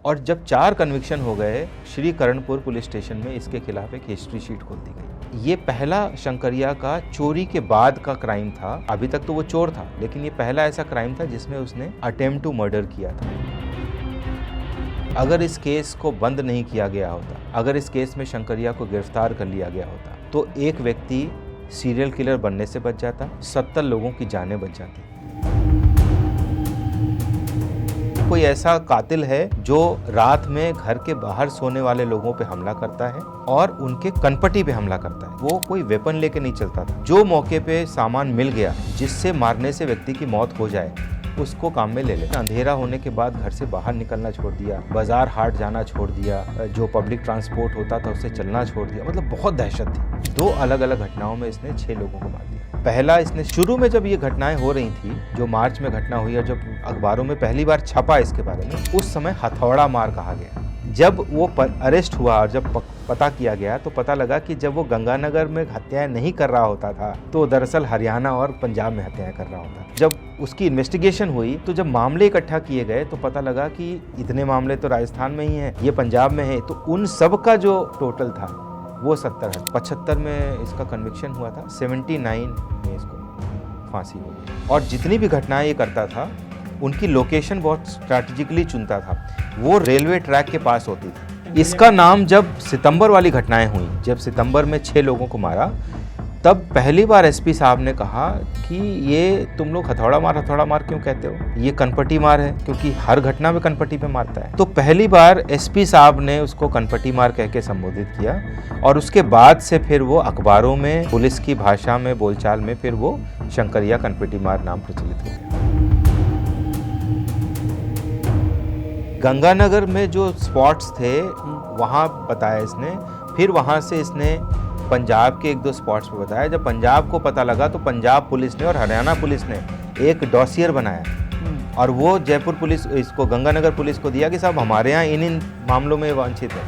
और जब 4 कन्विक्शन हो गए, श्री करणपुर पुलिस स्टेशन में इसके खिलाफ एक हिस्ट्री शीट खोल दी गई। ये पहला शंकरिया का चोरी के बाद का क्राइम था। अभी तक तो वो चोर था, लेकिन ये पहला ऐसा क्राइम था जिसमें उसने अटेम्प्ट टू मर्डर किया था। अगर इस केस को बंद नहीं किया गया होता, अगर इस केस में शंकरिया को गिरफ्तार कर लिया गया होता, तो एक व्यक्ति सीरियल किलर बनने से बच जाता, 70 लोगों की जानें बच जाती। कोई ऐसा कातिल है जो रात में घर के बाहर सोने वाले लोगों पे हमला करता है और उनके कनपटी पे हमला करता है। वो कोई वेपन लेके नहीं चलता था। जो मौके पे सामान मिल गया जिससे मारने से व्यक्ति की मौत हो जाए, उसको काम में ले लेता। अंधेरा होने के बाद घर से बाहर निकलना छोड़ दिया, बाजार हाट जाना छोड़ दिया, जो पब्लिक ट्रांसपोर्ट होता था उससे चलना छोड़ दिया। मतलब बहुत दहशत थी। 2 अलग अलग घटनाओं में इसने 6 लोगों को मार दिया। पहला, इसने शुरू में जब ये घटनाएं हो रही थी, जो मार्च में घटना हुई और जब अखबारों में पहली बार छपा इसके बारे में, उस समय हथौड़ा मार कहा गया। जब वो अरेस्ट हुआ और जब पता किया गया तो पता लगा कि जब वो गंगानगर में हत्याएं नहीं कर रहा होता था, तो दरअसल हरियाणा और पंजाब में हत्याएं कर रहा होता। जब उसकी इन्वेस्टिगेशन हुई तो जब मामले इकट्ठा किए गए तो पता लगा कि इतने मामले तो राजस्थान में ही हैं, ये पंजाब में है। तो उन सब का जो टोटल था वो 70 है। 75 में इसका कन्विक्शन हुआ था, 79 में इसको फांसी हो गई। और जितनी भी घटनाएं ये करता था, उनकी लोकेशन बहुत स्ट्रैटेजिकली चुनता था। वो रेलवे ट्रैक के पास होती थी। इसका नाम, जब सितंबर वाली घटनाएं हुई, जब सितंबर में 6 लोगों को मारा, तब पहली बार एसपी साहब ने कहा कि ये तुम लोग हथौड़ा मार क्यों कहते हो, ये कनपटी मार है, क्योंकि हर घटना में कनपटी पे मारता है। तो पहली बार एसपी साहब ने उसको कनपटी मार कह के संबोधित किया और उसके बाद से फिर वो अखबारों में, पुलिस की भाषा में, बोलचाल में फिर वो शंकरिया कनपटी मार नाम प्रचलित हो गया। गंगानगर में जो स्पॉट्स थे वहाँ बताया इसने, फिर वहाँ से इसने पंजाब के 1-2 स्पॉट्स पे बताया। जब पंजाब को पता लगा तो पंजाब पुलिस ने और हरियाणा पुलिस ने एक डॉसियर बनाया और वो जयपुर पुलिस, इसको गंगानगर पुलिस को दिया कि साहब हमारे यहाँ इन मामलों में वांछित है,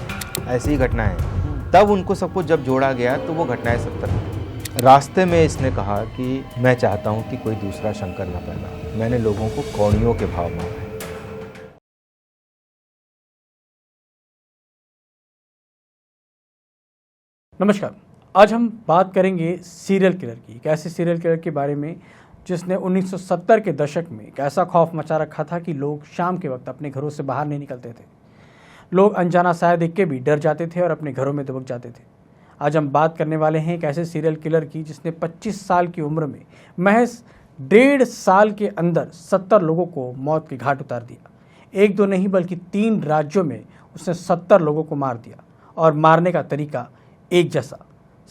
ऐसी घटना है। तब उनको सबको जब जोड़ा गया तो वो घटनाएं 70। रास्ते में इसने कहा कि मैं चाहता हूँ कि कोई दूसरा शंकर ना पैदा, मैंने लोगों को कौड़ियों के भाव मारा है। नमस्कार, आज हम बात करेंगे सीरियल किलर की, एक ऐसे सीरियल किलर के बारे में जिसने 1970 के दशक में एक ऐसा खौफ मचा रखा था कि लोग शाम के वक्त अपने घरों से बाहर नहीं निकलते थे। लोग अनजाना साया देख के भी डर जाते थे और अपने घरों में दबक जाते थे। आज हम बात करने वाले हैं एक ऐसे सीरियल किलर की जिसने 25 साल की उम्र में महज 1.5 साल के अंदर 70 लोगों को मौत के घाट उतार दिया। 1-2 नहीं बल्कि 3 राज्यों में उसने 70 लोगों को मार दिया और मारने का तरीका एक जैसा,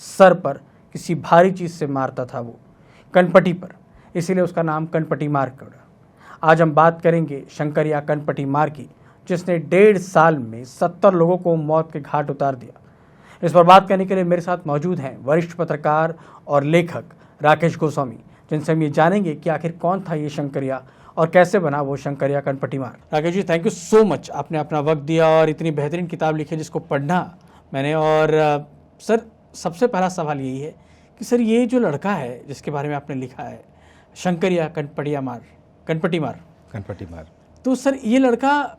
सर पर किसी भारी चीज़ से मारता था वो, कनपटी पर, इसीलिए उसका नाम कनपटी मार पड़ा। आज हम बात करेंगे शंकरिया कनपटी मार की, जिसने 1.5 साल में 70 लोगों को मौत के घाट उतार दिया। इस पर बात करने के लिए मेरे साथ मौजूद हैं वरिष्ठ पत्रकार और लेखक राकेश गोस्वामी, जिनसे हम ये जानेंगे कि आखिर कौन था ये शंकरिया और कैसे बना वो शंकरिया कनपटी मार। Rakesh ji, thank you so much, आपने अपना वक्त दिया और इतनी बेहतरीन किताब लिखी जिसको पढ़ना मैंने। और सर, सबसे पहला सवाल यही है कि सर ये जो लड़का है जिसके बारे में आपने लिखा है, शंकरिया कनपटी मार, तो सर ये लड़का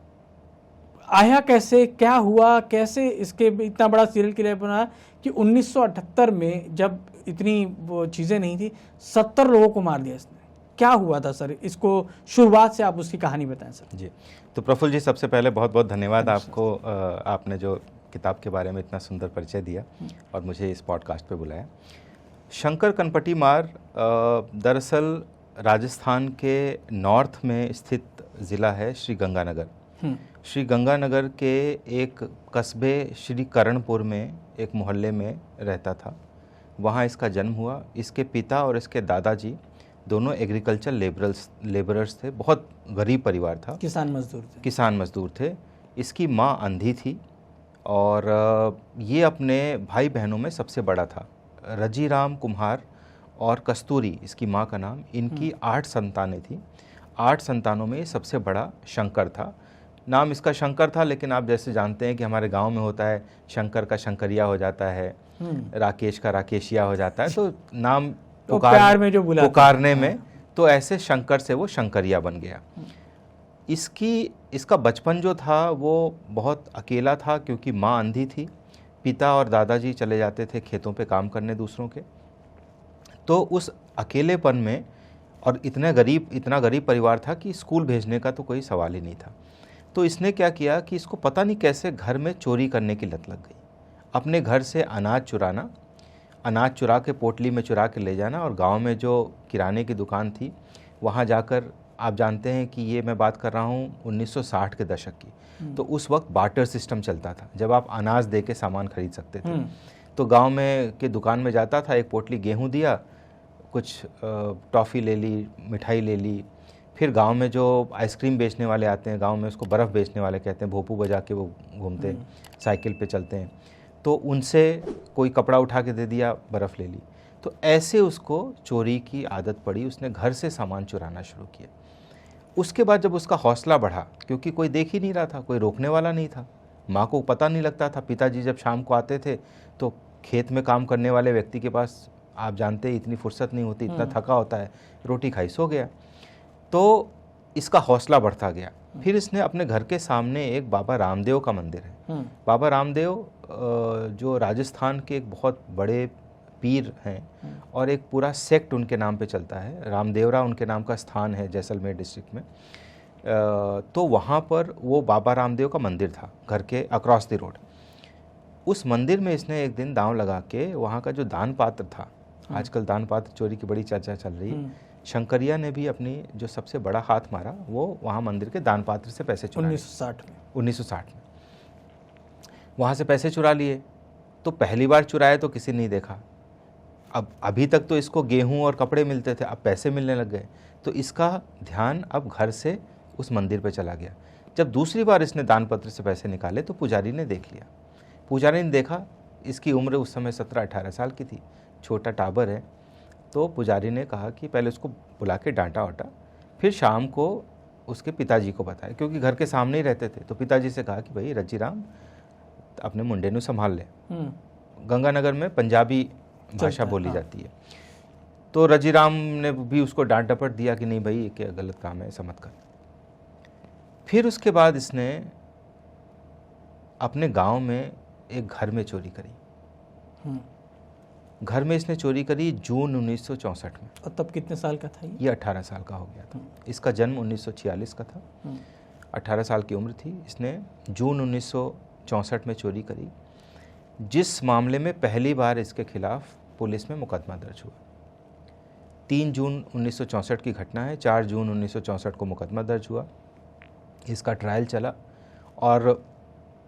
आया कैसे, क्या हुआ, कैसे इसके इतना बड़ा सीरियल किलर बना कि 1978 में जब इतनी वो चीज़ें नहीं थी 70 लोगों को मार दिया इसने? क्या हुआ था सर, इसको शुरुआत से आप उसकी कहानी बताएं सर। जी, तो प्रफुल्ल जी, सबसे पहले बहुत बहुत धन्यवाद आपको, आपने जो किताब के बारे में इतना सुंदर परिचय दिया और मुझे इस पॉडकास्ट पे बुलाया। शंकर कनपटी मार दरअसल राजस्थान के नॉर्थ में स्थित ज़िला है श्री गंगानगर। श्री गंगानगर के एक कस्बे श्री करणपुर में एक मोहल्ले में रहता था। वहाँ इसका जन्म हुआ। इसके पिता और इसके दादाजी दोनों एग्रीकल्चर लेबरर्स थे। बहुत गरीब परिवार था, किसान मजदूर थे। इसकी माँ अंधी थी और ये अपने भाई बहनों में सबसे बड़ा था। रजीराम कुम्हार और कस्तूरी इसकी माँ का नाम, इनकी 8 संतानें थीं। 8 संतानों में सबसे बड़ा शंकर था। नाम इसका शंकर था, लेकिन आप जैसे जानते हैं कि हमारे गांव में होता है, शंकर का शंकरिया हो जाता है, राकेश का राकेशिया हो जाता है, तो नाम प्यार में जो पुकारने में, तो ऐसे शंकर से वो शंकरिया बन गया। इसकी इसका बचपन जो था वो बहुत अकेला था, क्योंकि माँ अंधी थी, पिता और दादाजी चले जाते थे खेतों पे काम करने दूसरों के। तो उस अकेलेपन में, और इतना गरीब परिवार था कि स्कूल भेजने का तो कोई सवाल ही नहीं था। तो इसने क्या किया कि इसको पता नहीं कैसे घर में चोरी करने की लत लग गई। अपने घर से अनाज चुरा के पोटली में चुरा के ले जाना, और गांव में जो किराने की दुकान थी वहां जाकर, आप जानते हैं कि ये मैं बात कर रहा हूँ 1960 के दशक की, तो उस वक्त बार्टर सिस्टम चलता था, जब आप अनाज दे के सामान खरीद सकते थे। तो गांव में के दुकान में जाता था, एक पोटली गेहूं दिया, कुछ टॉफ़ी ले ली, मिठाई ले ली। फिर गांव में जो आइसक्रीम बेचने वाले आते हैं, गांव में उसको बर्फ़ बेचने वाले कहते हैं, भोपू बजा के वो घूमते हैं, साइकिल पे चलते हैं, तो उनसे कोई कपड़ा उठा के दे दिया, बर्फ़ ले ली। तो ऐसे उसको चोरी की आदत पड़ी, उसने घर से सामान चुराना शुरू किया। उसके बाद जब उसका हौसला बढ़ा, क्योंकि कोई देख ही नहीं रहा था, कोई रोकने वाला नहीं था, माँ को पता नहीं लगता था। पिताजी जब शाम को आते थे तो खेत में काम करने वाले व्यक्ति के पास, आप जानते हैं, इतनी फुर्सत नहीं होती, इतना थका होता है, रोटी खाई सो गया। तो इसका हौसला बढ़ता गया। फिर इसने अपने घर के सामने एक बाबा रामदेव का मंदिर है। बाबा रामदेव जो राजस्थान के एक बहुत बड़े पीर हैं, और एक पूरा सेक्ट उनके नाम पे चलता है। रामदेवरा उनके नाम का स्थान है जैसलमेर डिस्ट्रिक्ट में। तो वहाँ पर वो बाबा रामदेव का मंदिर था, घर के अक्रॉस द रोड। उस मंदिर में इसने एक दिन दांव लगा के वहाँ का जो दान पात्र था, आजकल दान पात्र चोरी की बड़ी चर्चा चल रही है, शंकरिया ने भी अपनी जो सबसे बड़ा हाथ मारा, वो वहाँ मंदिर के दान पात्र से पैसे चुरा 1960 में वहाँ से पैसे चुरा लिए। तो पहली बार चुराए तो किसी नहीं देखा। अब अभी तक तो इसको गेहूं और कपड़े मिलते थे, अब पैसे मिलने लग गए। तो इसका ध्यान अब घर से उस मंदिर पे चला गया। जब दूसरी बार इसने दान पत्र से पैसे निकाले तो पुजारी ने देख लिया। पुजारी ने देखा, इसकी उम्र उस समय 17-18 साल की थी, छोटा टाबर है। तो पुजारी ने कहा कि पहले उसको बुला के डांटा वाटा, फिर शाम को उसके पिताजी को बताया, क्योंकि घर के सामने ही रहते थे। तो पिताजी से कहा कि भाई रजी राम अपने मुंडे नू संभाल ले। गंगानगर में पंजाबी भाषा बोली जाती है। तो रजीराम ने भी उसको डांट डपट दिया कि नहीं भाई, ये क्या गलत काम है, ऐसा मत कर। फिर उसके बाद इसने अपने गांव में एक घर में चोरी करी। घर में इसने चोरी करी जून 1964 में। और तब कितने साल का था ये 18 साल का हो गया था। इसका जन्म 1946 का था। 18 साल की उम्र थी। इसने जून 1964 में चोरी करी, जिस मामले में पहली बार इसके खिलाफ पुलिस में मुकदमा दर्ज हुआ। 3 जून 1964 की घटना है। 4 जून 1964 को मुकदमा दर्ज हुआ। इसका ट्रायल चला और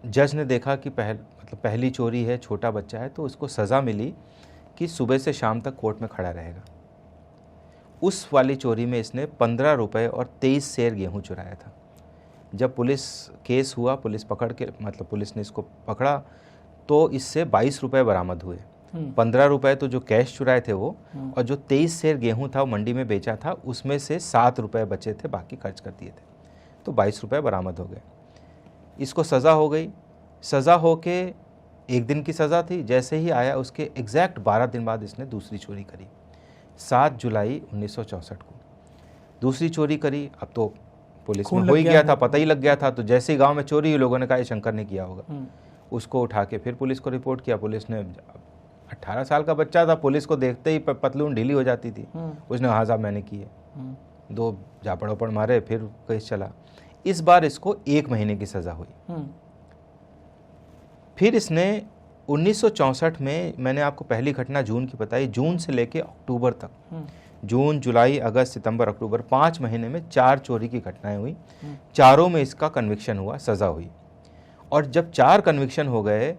जज ने देखा कि पहली चोरी है, छोटा बच्चा है, तो उसको सज़ा मिली कि सुबह से शाम तक कोर्ट में खड़ा रहेगा। उस वाली चोरी में इसने 15 रुपए और 23 सेर गेहूं चुराया था। जब पुलिस केस हुआ, पुलिस ने इसको पकड़ा, तो इससे 22 रुपए बरामद हुए। 15 रुपए तो जो कैश चुराए थे वो, और जो 23 सेर गेहूं था वो मंडी में बेचा था, उसमें से 7 रुपए बचे थे, बाकी खर्च कर दिए थे। तो 22 रुपए बरामद हो गए। इसको सज़ा हो गई। सज़ा हो के 1 दिन की सज़ा थी। जैसे ही आया उसके एग्जैक्ट 12 दिन बाद इसने दूसरी चोरी करी। 7 जुलाई 1964 को दूसरी चोरी करी। अब तो पुलिस में हो ही गया था, पता ही लग गया था। तो जैसे ही गांव में चोरी हुई, लोगों ने कहा ये शंकर ने किया होगा। उसको उठा के फिर पुलिस को रिपोर्ट किया। पुलिस ने, 18 साल का बच्चा था, पुलिस को देखते ही पतलून ढीली हो जाती थी। उसने हाँ साहब मैंने की है। 2 झापड़ मारे, फिर केस चला। इस बार इसको 1 महीने की सज़ा हुई। फिर इसने 1964 में, मैंने आपको पहली घटना जून की बताई, जून से लेके अक्टूबर तक, जून, जुलाई, अगस्त, सितंबर, अक्टूबर, 5 महीने में 4 चोरी की घटनाएं हुई। चारों में इसका कन्विक्शन हुआ, सज़ा हुई। और जब 4 कन्विक्शन हो गए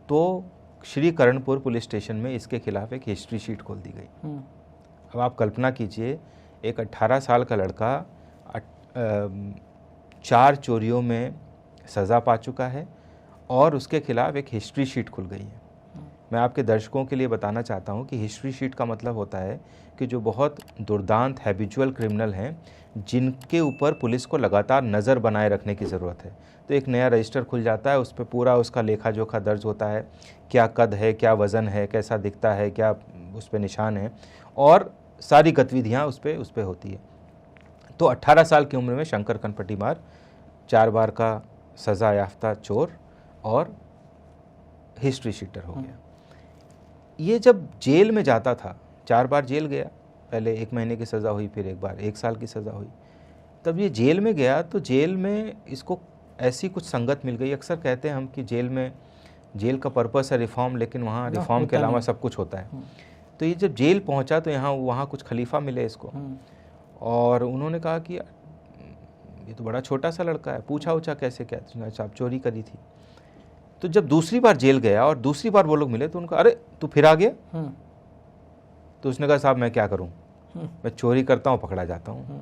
तो श्री करणपुर पुलिस स्टेशन में इसके खिलाफ एक हिस्ट्री शीट खोल दी गई। अब आप कल्पना कीजिए, एक 18 साल का लड़का 4 चोरियों में सज़ा पा चुका है और उसके खिलाफ एक हिस्ट्री शीट खुल गई है। मैं आपके दर्शकों के लिए बताना चाहता हूं कि हिस्ट्री शीट का मतलब होता है कि जो बहुत दुर्दांत हैबिचुअल क्रिमिनल हैं, जिनके ऊपर पुलिस को लगातार नज़र बनाए रखने की ज़रूरत है, तो एक नया रजिस्टर खुल जाता है, उस पर पूरा उसका लेखा जोखा दर्ज होता है, क्या कद है, क्या वज़न है, कैसा दिखता है, क्या उस पर निशान है, और सारी गतिविधियाँ उस पर होती है। तो 18 साल की उम्र में शंकर कनपटीमार 4 बार का सज़ा याफ्ता चोर और हिस्ट्री शीटर हो गया। ये जब जेल में जाता था, 4 बार जेल गया, पहले 1 महीने की सज़ा हुई, फिर एक बार 1 साल की सज़ा हुई। तब ये जेल में गया तो जेल में इसको ऐसी कुछ संगत मिल गई। अक्सर कहते हैं हम कि जेल का पर्पस है रिफॉर्म, लेकिन वहाँ रिफॉर्म के अलावा सब कुछ होता है। तो ये जब जेल पहुँचा तो वहाँ कुछ खलीफा मिले इसको, और उन्होंने कहा कि ये तो बड़ा छोटा सा लड़का है, पूछा उछा कैसे क्या, आप चोरी करी थी। तो जब दूसरी बार जेल गया और दूसरी बार वो लोग मिले तो उनका, अरे तू फिर आ गया? तो उसने कहा साहब मैं क्या करूं, मैं चोरी करता हूं, पकड़ा जाता हूं।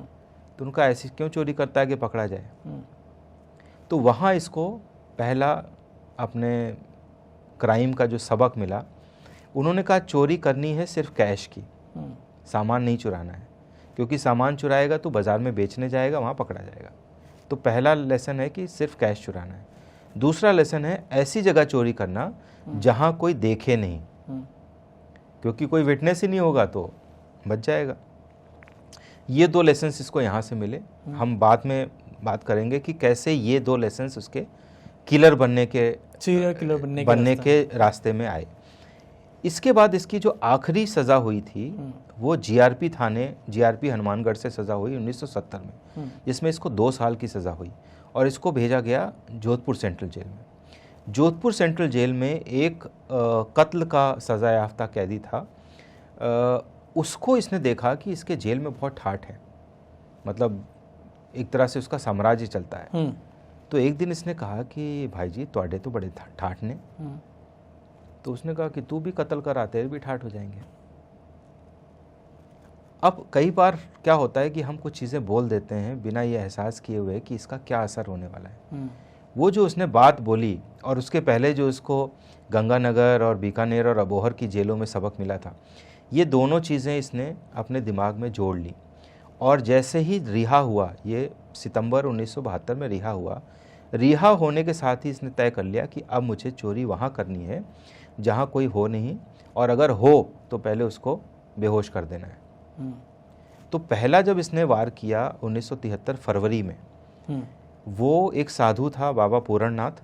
तो उनका ऐसी क्यों चोरी करता है कि पकड़ा जाए? तो वहाँ इसको पहला अपने क्राइम का जो सबक मिला, उन्होंने कहा चोरी करनी है सिर्फ कैश की, सामान नहीं चुराना है, क्योंकि सामान चुराएगा तो बाज़ार में बेचने जाएगा, वहाँ पकड़ा जाएगा। तो पहला लेसन है कि सिर्फ कैश चुराना है। दूसरा लेसन है ऐसी जगह चोरी करना जहाँ कोई देखे नहीं, क्योंकि कोई विटनेस ही नहीं होगा तो बच जाएगा। ये 2 लेसन्स इसको यहाँ से मिले। हम बाद में बात करेंगे कि कैसे ये 2 लेसन्स उसके किलर बनने के रास्ते में आए। इसके बाद इसकी जो आखिरी सज़ा हुई थी वो जीआरपी हनुमानगढ़ से सज़ा हुई 1970 में, जिसमें इसको 2 साल की सज़ा हुई और इसको भेजा गया जोधपुर सेंट्रल जेल में। जोधपुर सेंट्रल जेल में एक कत्ल का सज़ा याफ्ता कैदी था। उसको इसने देखा कि इसके जेल में बहुत ठाठ है, मतलब एक तरह से उसका साम्राज्य चलता है। तो एक दिन इसने कहा कि भाई जी तुहाडे तो बड़े ठाठ ने। तो उसने कहा कि तू भी कत्ल करा, तेरे भी ठाठ हो जाएंगे। अब कई बार क्या होता है कि हम कुछ चीज़ें बोल देते हैं बिना ये एहसास किए हुए कि इसका क्या असर होने वाला है। वो जो उसने बात बोली और उसके पहले जो इसको गंगानगर और बीकानेर और अबोहर की जेलों में सबक मिला था, ये दोनों चीज़ें इसने अपने दिमाग में जोड़ ली। और जैसे ही रिहा हुआ, ये सितंबर 1972 में रिहा हुआ, रिहा होने के साथ ही इसने तय कर लिया कि अब मुझे चोरी वहाँ करनी है जहाँ कोई हो नहीं, और अगर हो तो पहले उसको बेहोश कर देना है। तो पहला जब इसने वार किया 1973 फरवरी में, वो एक साधु था बाबा पूरणनाथ।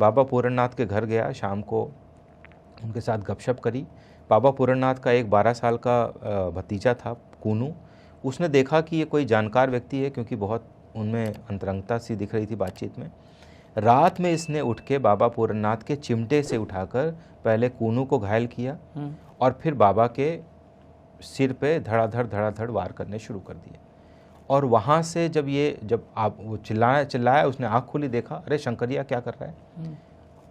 बाबा पूरणनाथ के घर गया, शाम को उनके साथ गपशप करी। बाबा पूरणनाथ का एक 12 साल का भतीजा था कूनू। उसने देखा कि ये कोई जानकार व्यक्ति है, क्योंकि बहुत उनमें अंतरंगता सी दिख रही थी बातचीत में। रात में इसने उठ के बाबा पूरणनाथ के चिमटे से उठाकर पहले कूनू को घायल किया और फिर बाबा के सिर पे धड़ाधड़ वार करने शुरू कर दिए। और वहाँ से जब आप वो चिल्लाया, उसने आँख खोली, देखा अरे शंकरिया क्या कर रहा है।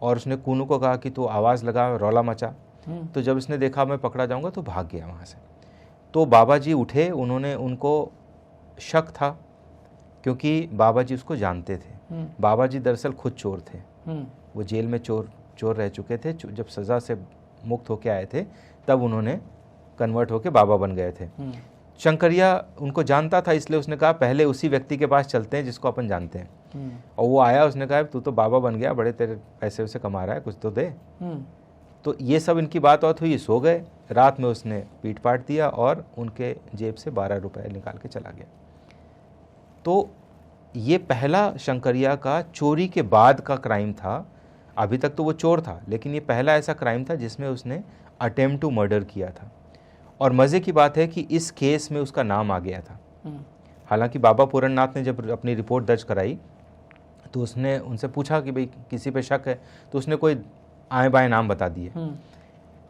और उसने कूनू को कहा कि तू आवाज़ लगा, रौला मचा। तो जब इसने देखा मैं पकड़ा जाऊँगा तो भाग गया वहाँ से। तो बाबा जी उठे, उनको शक था क्योंकि बाबा जी उसको जानते थे। बाबा जी दरअसल खुद चोर थे, वो जेल में चोर रह चुके थे। जब सज़ा से मुक्त होके आए थे तब उन्होंने कन्वर्ट होके बाबा बन गए थे। शंकरिया उनको जानता था, इसलिए उसने कहा पहले उसी व्यक्ति के पास चलते हैं जिसको अपन जानते हैं। और वो आया, उसने कहा तू तो बाबा बन गया, बड़े तेरे पैसे उसे कमा रहा है, कुछ तो दे। तो ये सब इनकी बात हुई, सो गए। रात में उसने पीट पाट दिया और उनके जेब से 12 रुपए निकाल के चला गया। तो ये पहला शंकरिया का चोरी के बाद का क्राइम था। अभी तक तो वो चोर था, लेकिन ये पहला ऐसा क्राइम था जिसमें उसने अटेम्प्ट टू मर्डर किया था। और मज़े की बात है कि इस केस में उसका नाम आ गया था। हालांकि बाबा पूरणनाथ ने जब अपनी रिपोर्ट दर्ज कराई तो उसने उनसे पूछा कि भाई किसी पे शक है, तो उसने कोई आए बाएं नाम बता दिए।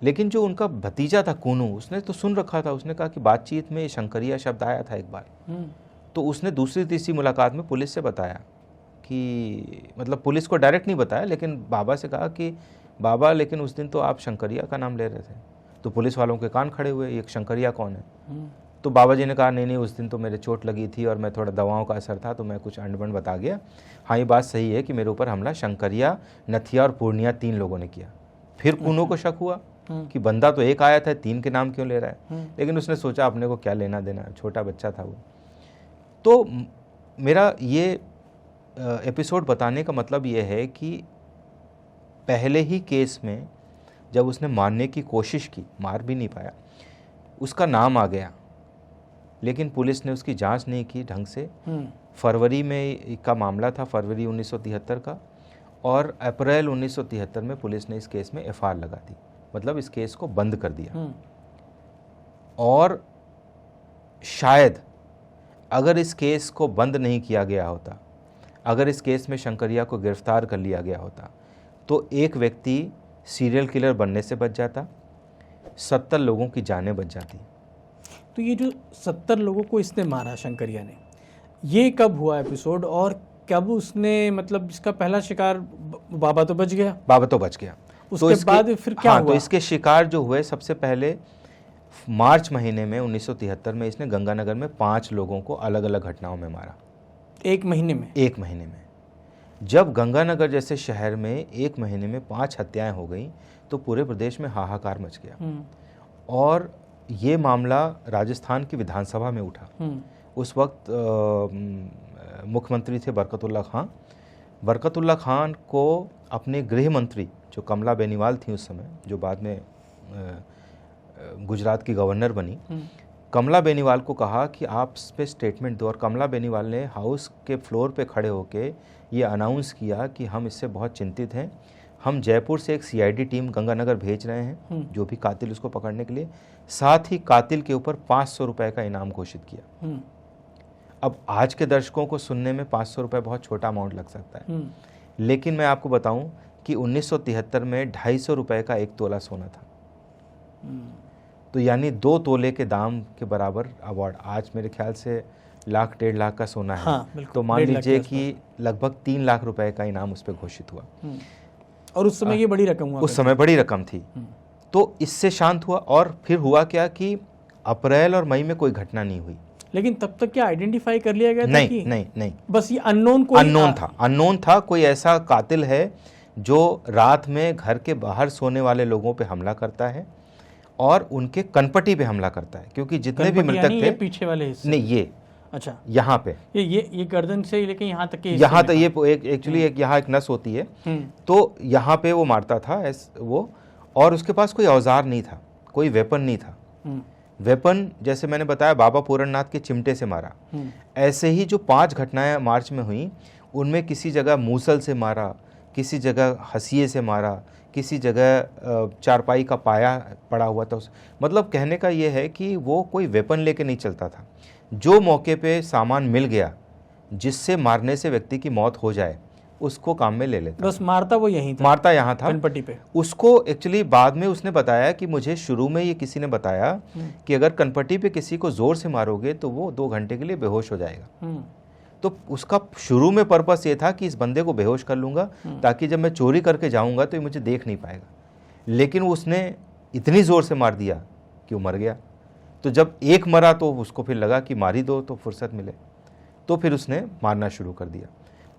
लेकिन जो उनका भतीजा था कूनू, उसने तो सुन रखा था। उसने कहा कि बातचीत में शंकरिया शब्द आया था एक बार। तो उसने दूसरी तीसरी मुलाकात में पुलिस से बताया कि, मतलब पुलिस को डायरेक्ट नहीं बताया, लेकिन बाबा से कहा कि बाबा लेकिन उस दिन तो आप शंकरिया का नाम ले रहे थे। तो पुलिस वालों के कान खड़े हुए, ये शंकरिया कौन है? तो बाबा जी ने कहा नहीं उस दिन तो मेरे चोट लगी थी और मैं थोड़ा दवाओं का असर था, तो मैं कुछ अंडबंड बता गया। हाँ, ये बात सही है कि मेरे ऊपर हमला शंकरिया, नथिया और पूर्णिया 3 लोगों ने किया। फिर कूनू को शक हुआ कि बंदा तो एक आया था, 3 के नाम क्यों ले रहा है? लेकिन उसने सोचा अपने को क्या लेना देना, छोटा बच्चा था वो। तो मेरा ये एपिसोड बताने का मतलब ये है कि पहले ही केस में जब उसने मारने की कोशिश की, मार भी नहीं पाया, उसका नाम आ गया। लेकिन पुलिस ने उसकी जांच नहीं की ढंग से। हम्म। फरवरी में का मामला था, फरवरी 1973 का, और अप्रैल 1973 में पुलिस ने इस केस में एफआईआर लगा दी, मतलब इस केस को बंद कर दिया। और शायद अगर इस केस को बंद नहीं किया गया होता, अगर इस केस में शंकरिया को गिरफ्तार कर लिया गया होता, तो एक व्यक्ति सीरियल किलर बनने से बच जाता, 70 लोगों की जानें बच जाती। तो ये जो 70 लोगों को इसने मारा शंकरिया ने, ये कब हुआ एपिसोड, और कब उसने, मतलब इसका पहला शिकार बाबा तो बच गया, बाबा तो बच गया, उसके बाद फिर क्या हुआ? तो इसके शिकार जो हुए, सबसे पहले मार्च महीने में 1973 में इसने गंगानगर में 5 लोगों को अलग अलग घटनाओं में मारा। एक महीने में? एक महीने में। जब गंगानगर जैसे शहर में एक महीने में 5 हत्याएं हो गई तो पूरे प्रदेश में हाहाकार मच गया। और ये मामला राजस्थान की विधानसभा में उठा। उस वक्त मुख्यमंत्री थे बरकतुल्ला खान। बरकतुल्ला खान को अपने गृह मंत्री जो कमला बेनीवाल थी उस समय, जो बाद में गुजरात की गवर्नर बनी, कमला बेनीवाल को कहा कि आप इस पे स्टेटमेंट दो। और कमला बेनीवाल ने हाउस के फ्लोर पे खड़े होके ये अनाउंस किया कि हम इससे बहुत चिंतित हैं, हम जयपुर से एक सीआईडी टीम गंगानगर भेज रहे हैं जो भी कातिल उसको पकड़ने के लिए, साथ ही कातिल के ऊपर 500 रुपए का इनाम घोषित किया। अब आज के दर्शकों को सुनने में 500 रुपए बहुत छोटा अमाउंट लग सकता है, लेकिन मैं आपको बताऊं कि 1973 में 250 रुपए का 1 तोला सोना था। तो यानी 2 तोले के दाम के बराबर अवार्ड। आज मेरे ख्याल से 1,00,000-1,50,000 का सोना है। हाँ, तो मान लीजिए कि लगभग 3 लाख रुपए का इनाम उस पर घोषित हुआ। और उस समय ये बड़ी रकम हुआ, उस समय बड़ी रकम थी। तो इससे शांत हुआ। और फिर हुआ क्या कि अप्रैल और मई में कोई घटना नहीं हुई। लेकिन तब तक क्या आइडेंटिफाई कर लिया गया था? नहीं, कि नहीं, बस ये अननोन अननोन था। कोई ऐसा कातिल है जो रात में घर के बाहर सोने वाले लोगों पे हमला करता है और उनके कनपटी पे हमला करता है, क्योंकि जितने भी मृतक थे, ये पीछे वाले हिस्से, नहीं ये, अच्छा यहाँ पे, ये गर्दन से लेके यहाँ तक के, यहाँ तक ये एक्चुअली यहाँ एक नस होती है, तो यहाँ पे वो मारता था वो। और उसके पास कोई औजार नहीं था, कोई वेपन नहीं था। वेपन जैसे मैंने बताया बाबा पूरननाथ के चिमटे से मारा। ऐसे ही जो 5 घटनाएं मार्च में हुई, उनमें किसी जगह मूसल से मारा, किसी जगह हंसिए से मारा, किसी जगह चारपाई का पाया पड़ा हुआ था। मतलब कहने का ये है कि वो कोई वेपन लेके नहीं चलता था। जो मौके पे सामान मिल गया जिससे मारने से व्यक्ति की मौत हो जाए, उसको काम में ले लेता। बस मारता वो यहीं था, मारता यहाँ था कनपट्टी पे। उसको एक्चुअली बाद में उसने बताया कि मुझे शुरू में ये किसी ने बताया कि अगर कनपट्टी पे किसी को जोर से मारोगे तो वो 2 घंटे के लिए बेहोश हो जाएगा। तो उसका शुरू में पर्पस ये था कि इस बंदे को बेहोश कर लूंगा ताकि जब मैं चोरी करके जाऊंगा तो ये मुझे देख नहीं पाएगा। लेकिन उसने इतनी जोर से मार दिया कि वो मर गया। तो जब एक मरा तो उसको फिर लगा कि मार ही दो तो फुर्सत मिले, तो फिर उसने मारना शुरू कर दिया।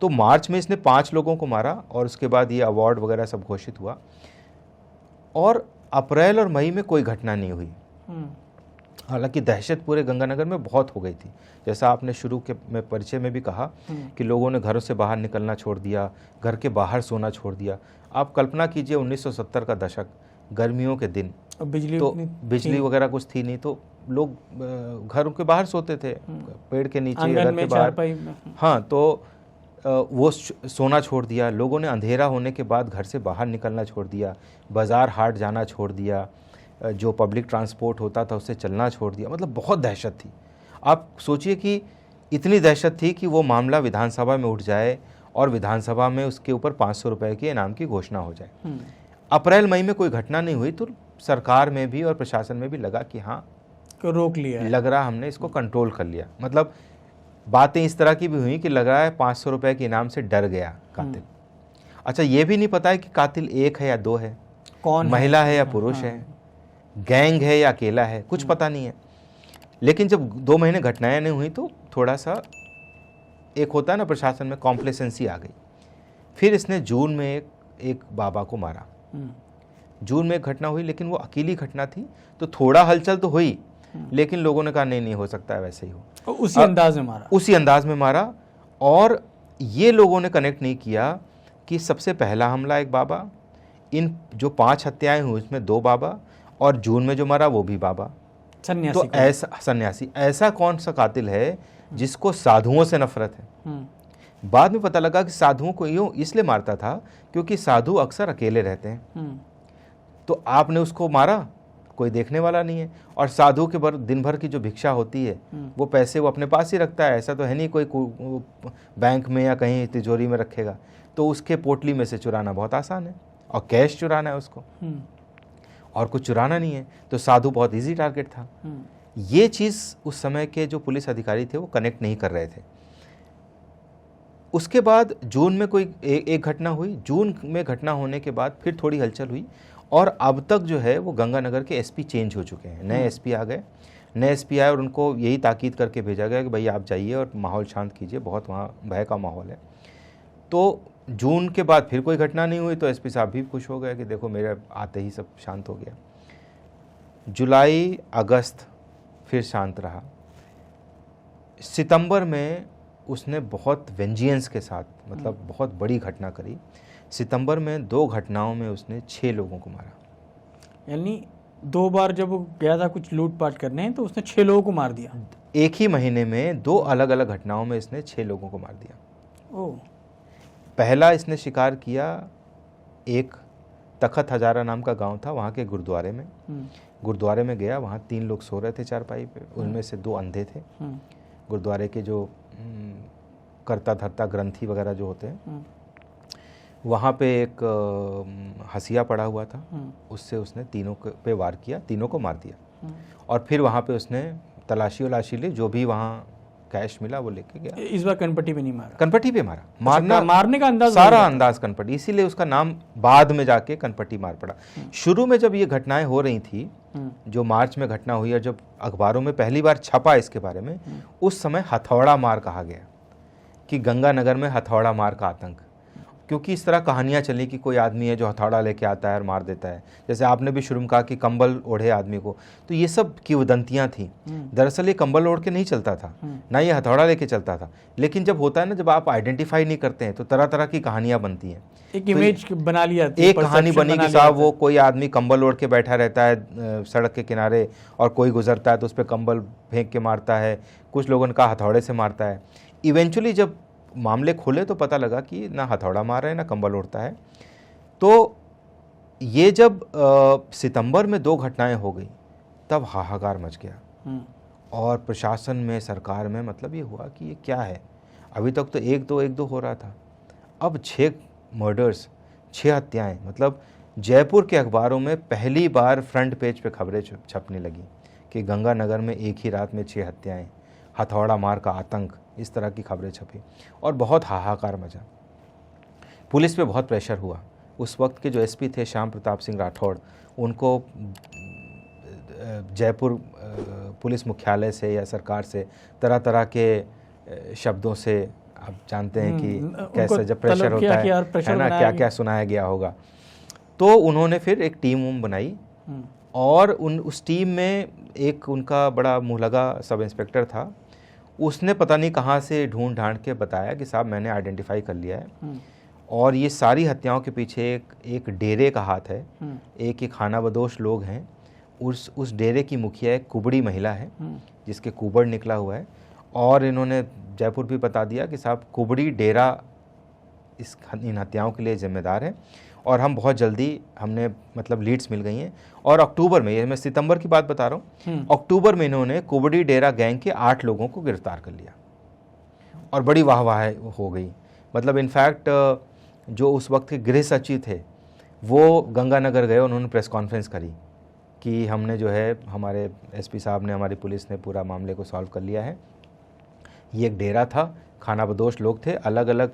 तो मार्च में इसने 5 लोगों को मारा और उसके बाद ये अवार्ड वगैरह सब घोषित हुआ। और अप्रैल और मई में कोई घटना नहीं हुई। हालांकि दहशत पूरे गंगानगर में बहुत हो गई थी। जैसा आपने शुरू के में परिचय में भी कहा कि लोगों ने घरों से बाहर निकलना छोड़ दिया, घर के बाहर सोना छोड़ दिया। आप कल्पना कीजिए 1970 का दशक, गर्मियों के दिन, बिजली वगैरह कुछ थी नहीं, तो लोग घरों के बाहर सोते थे, पेड़ के नीचे, घर के बाहर। हाँ, तो वो सोना छोड़ दिया लोगों ने। अंधेरा होने के बाद घर से बाहर निकलना छोड़ दिया, बाजार हाट जाना छोड़ दिया, जो पब्लिक ट्रांसपोर्ट होता था उससे चलना छोड़ दिया। मतलब बहुत दहशत थी। आप सोचिए कि इतनी दहशत थी कि वो मामला विधानसभा में उठ जाए और विधानसभा में उसके ऊपर 500 रुपए के इनाम की घोषणा हो जाए। अप्रैल मई में कोई घटना नहीं हुई तो सरकार में भी और प्रशासन में भी लगा कि हाँ, रोक लिया है, लग रहा हमने इसको कंट्रोल कर लिया। मतलब बातें इस तरह की भी हुई कि लग रहा है 500 रुपए के इनाम से डर गया कातिल। अच्छा, ये भी नहीं पता है कि कातिल 1 है या 2 है, कौन महिला है या पुरुष है, गैंग है या अकेला है, कुछ पता नहीं है। लेकिन जब 2 महीने घटनाएं नहीं हुई तो थोड़ा सा एक होता है ना प्रशासन में, कॉम्प्लेसेंसी आ गई। फिर इसने जून में एक बाबा को मारा। जून में एक घटना हुई, लेकिन वो अकेली घटना थी तो थोड़ा हलचल तो हुई, लेकिन लोगों ने कहा नहीं हो सकता है वैसे ही हो। उसी अंदाज में मारा। और ये लोगों ने कनेक्ट नहीं किया कि सबसे पहला हमला एक बाबा, इन जो 5 हत्याएं हुई उसमें 2 बाबा, और जून में जो मरा वो भी बाबा। सन्यासी तो ऐसा सन्यासी, ऐसा कौन सा कातिल है जिसको साधुओं से नफरत है? बाद में पता लगा कि साधुओं को यूं इसलिए मारता था क्योंकि साधु अक्सर अकेले रहते हैं। तो आपने उसको मारा, कोई देखने वाला नहीं है, और साधु के दिन भर की जो भिक्षा होती है वो पैसे वो अपने पास ही रखता है, ऐसा तो है नहीं कोई बैंक में या कहीं तिजोरी में रखेगा, तो उसके पोटली में से चुराना बहुत आसान है, और कैश चुराना है उसको, और कुछ चुराना नहीं है, तो साधु बहुत इजी टारगेट था। ये चीज़ उस समय के जो पुलिस अधिकारी थे वो कनेक्ट नहीं कर रहे थे। उसके बाद जून में कोई एक घटना हुई, जून में घटना होने के बाद फिर थोड़ी हलचल हुई, और अब तक जो है वो गंगानगर के एसपी चेंज हो चुके हैं, नए एसपी आ गए, नए एसपी आए और उनको यही ताकीद करके भेजा गया कि भाई आप जाइए और माहौल शांत कीजिए, बहुत वहाँ भय का माहौल है। तो जून के बाद फिर कोई घटना नहीं हुई, तो एसपी साहब भी खुश हो गए कि देखो मेरे आते ही सब शांत हो गया। जुलाई अगस्त फिर शांत रहा। सितंबर में उसने बहुत वेंजियंस के साथ, मतलब बहुत बड़ी घटना करी। सितंबर में 2 घटनाओं में उसने 6 लोगों को मारा। यानी 2 बार जब वो गया था कुछ लूटपाट करने, तो उसने 6 लोगों को मार दिया। एक ही महीने में 2 अलग अलग घटनाओं में इसने 6 लोगों को मार दिया। ओह। पहला इसने शिकार किया एक तखत हजारा नाम का गांव था, वहाँ के गुरुद्वारे में। गुरुद्वारे में गया, वहाँ 3 लोग सो रहे थे चारपाई पे, उनमें से 2 अंधे थे। गुरुद्वारे के जो करता धरता ग्रंथी वगैरह जो होते हैं, वहाँ पे एक हसिया पड़ा हुआ था, उससे उसने तीनों पे वार किया, तीनों को मार दिया। और फिर वहाँ पे उसने तलाशी वलाशी ली, जो भी वहाँ कैश मिला वो लेके गया। इस बार कनपट्टी पे नहीं मारा? कनपट्टी पे मारा। मारने का अंदाज, सारा अंदाज कनपट्टी, इसीलिए उसका नाम बाद में जाके कनपट्टी मार पड़ा। शुरू में जब ये घटनाएं हो रही थी, जो मार्च में घटना हुई और जब अखबारों में पहली बार छपा इसके बारे में, उस समय हथौड़ा मार कहा गया कि गंगानगर में हथौड़ा मार का आतंक, क्योंकि इस तरह कहानियां चली कि कोई आदमी है जो हथौड़ा लेके आता है और मार देता है। जैसे आपने भी शुरू में कहा कि कंबल ओढ़े आदमी को, तो ये सब किंवदंतियां थी। दरअसल ये कंबल ओढ़ के नहीं चलता था, ना ये हथौड़ा लेके चलता था, लेकिन जब होता है ना, जब आप आइडेंटिफाई नहीं करते हैं तो तरह तरह की कहानियां बनती हैं। एक इमेज बना लिया, एक कहानी बनी कि साहब वो कोई आदमी कंबल ओढ़ के बैठा रहता है सड़क के किनारे, और कोई गुजरता है तो उस पर कंबल फेंक के मारता है, कुछ लोगों ने कहा हथौड़े से मारता है। इवेंचुअली जब मामले खोले तो पता लगा कि ना हथौड़ा मार रहा है ना कंबल ओढ़ता है। तो ये जब सितंबर में 2 घटनाएं हो गई, तब हाहाकार मच गया, और प्रशासन में, सरकार में, मतलब ये हुआ कि ये क्या है। अभी तक तो 1-2 हो रहा था, अब 6 मर्डर्स, 6 हत्याएं। मतलब जयपुर के अखबारों में पहली बार फ्रंट पेज पे खबरें छपने लगी कि गंगानगर में एक ही रात में 6 हत्याएं, हथौड़ा मार का आतंक, इस तरह की खबरें छपी और बहुत हाहाकार मचा। पुलिस पे बहुत प्रेशर हुआ। उस वक्त के जो एसपी थे श्याम प्रताप सिंह राठौड़, उनको जयपुर पुलिस मुख्यालय से या सरकार से तरह तरह के शब्दों से, आप जानते हैं कि कैसे जब प्रेशर होता है ना, क्या क्या सुनाया गया होगा। तो उन्होंने फिर एक टीम बनाई, और उस टीम में एक उनका बड़ा मुँहलगा सब इंस्पेक्टर था। उसने पता नहीं कहाँ से ढूंढ ढांड के बताया कि साहब मैंने आइडेंटिफाई कर लिया है, और ये सारी हत्याओं के पीछे एक डेरे का हाथ है, एक खानाबदोश लोग हैं। उस डेरे की मुखिया एक कुबड़ी महिला है जिसके कुबड़ निकला हुआ है, और इन्होंने जयपुर भी बता दिया कि साहब कुबड़ी डेरा इन हत्याओं के लिए जिम्मेदार है, और हम बहुत जल्दी, हमने मतलब लीड्स मिल गई हैं। और अक्टूबर में, ये मैं सितंबर की बात बता रहा हूँ, अक्टूबर में इन्होंने कुबड़ी डेरा गैंग के 8 लोगों को गिरफ्तार कर लिया, और बड़ी वाहवाह हो गई। मतलब इनफैक्ट जो उस वक्त के गृह सचिव थे वो गंगानगर गए, उन्होंने प्रेस कॉन्फ्रेंस करी कि हमने जो है, हमारे एसपी साहब ने, हमारी पुलिस ने पूरा मामले को सॉल्व कर लिया है। ये एक डेरा था, खानाबदोश लोग थे, अलग अलग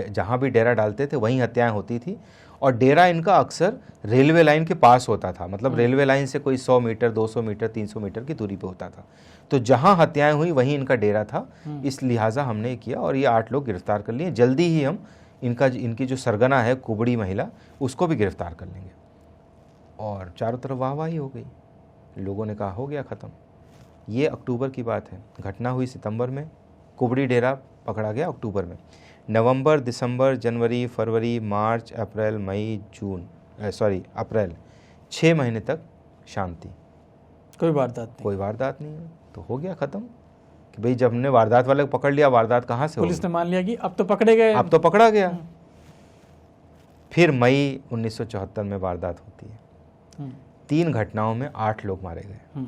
जहाँ भी डेरा डालते थे वहीं हत्याएं होती थी, और डेरा इनका अक्सर रेलवे लाइन के पास होता था। मतलब रेलवे लाइन से कोई 100 मीटर, 200 मीटर, 300 मीटर की दूरी पे होता था। तो जहाँ हत्याएं हुई वहीं इनका डेरा था, इस लिहाजा हमने किया, और ये 8 लोग गिरफ्तार कर लिए। जल्दी ही हम इनकी जो सरगना है कुबड़ी महिला, उसको भी गिरफ्तार कर लेंगे। और चारों तरफ वाहवाही हो गई, लोगों ने कहा हो गया ख़त्म। ये अक्टूबर की बात है। घटना हुई सितंबर में, कुबड़ी डेरा पकड़ा गया अक्टूबर में। नवंबर, दिसंबर, जनवरी, फरवरी, मार्च, अप्रैल, मई, अप्रैल, 6 महीने तक शांति। कोई वारदात नहीं, कोई वारदात नहीं है, तो हो गया ख़त्म कि भाई जब हमने वारदात वाले को पकड़ लिया, वारदात कहाँ से पुलिस ने मान लिया कि अब तो पकड़े गए, अब तो पकड़ा गया। फिर मई 1974 में वारदात होती है। 3 घटनाओं में 8 लोग मारे गए।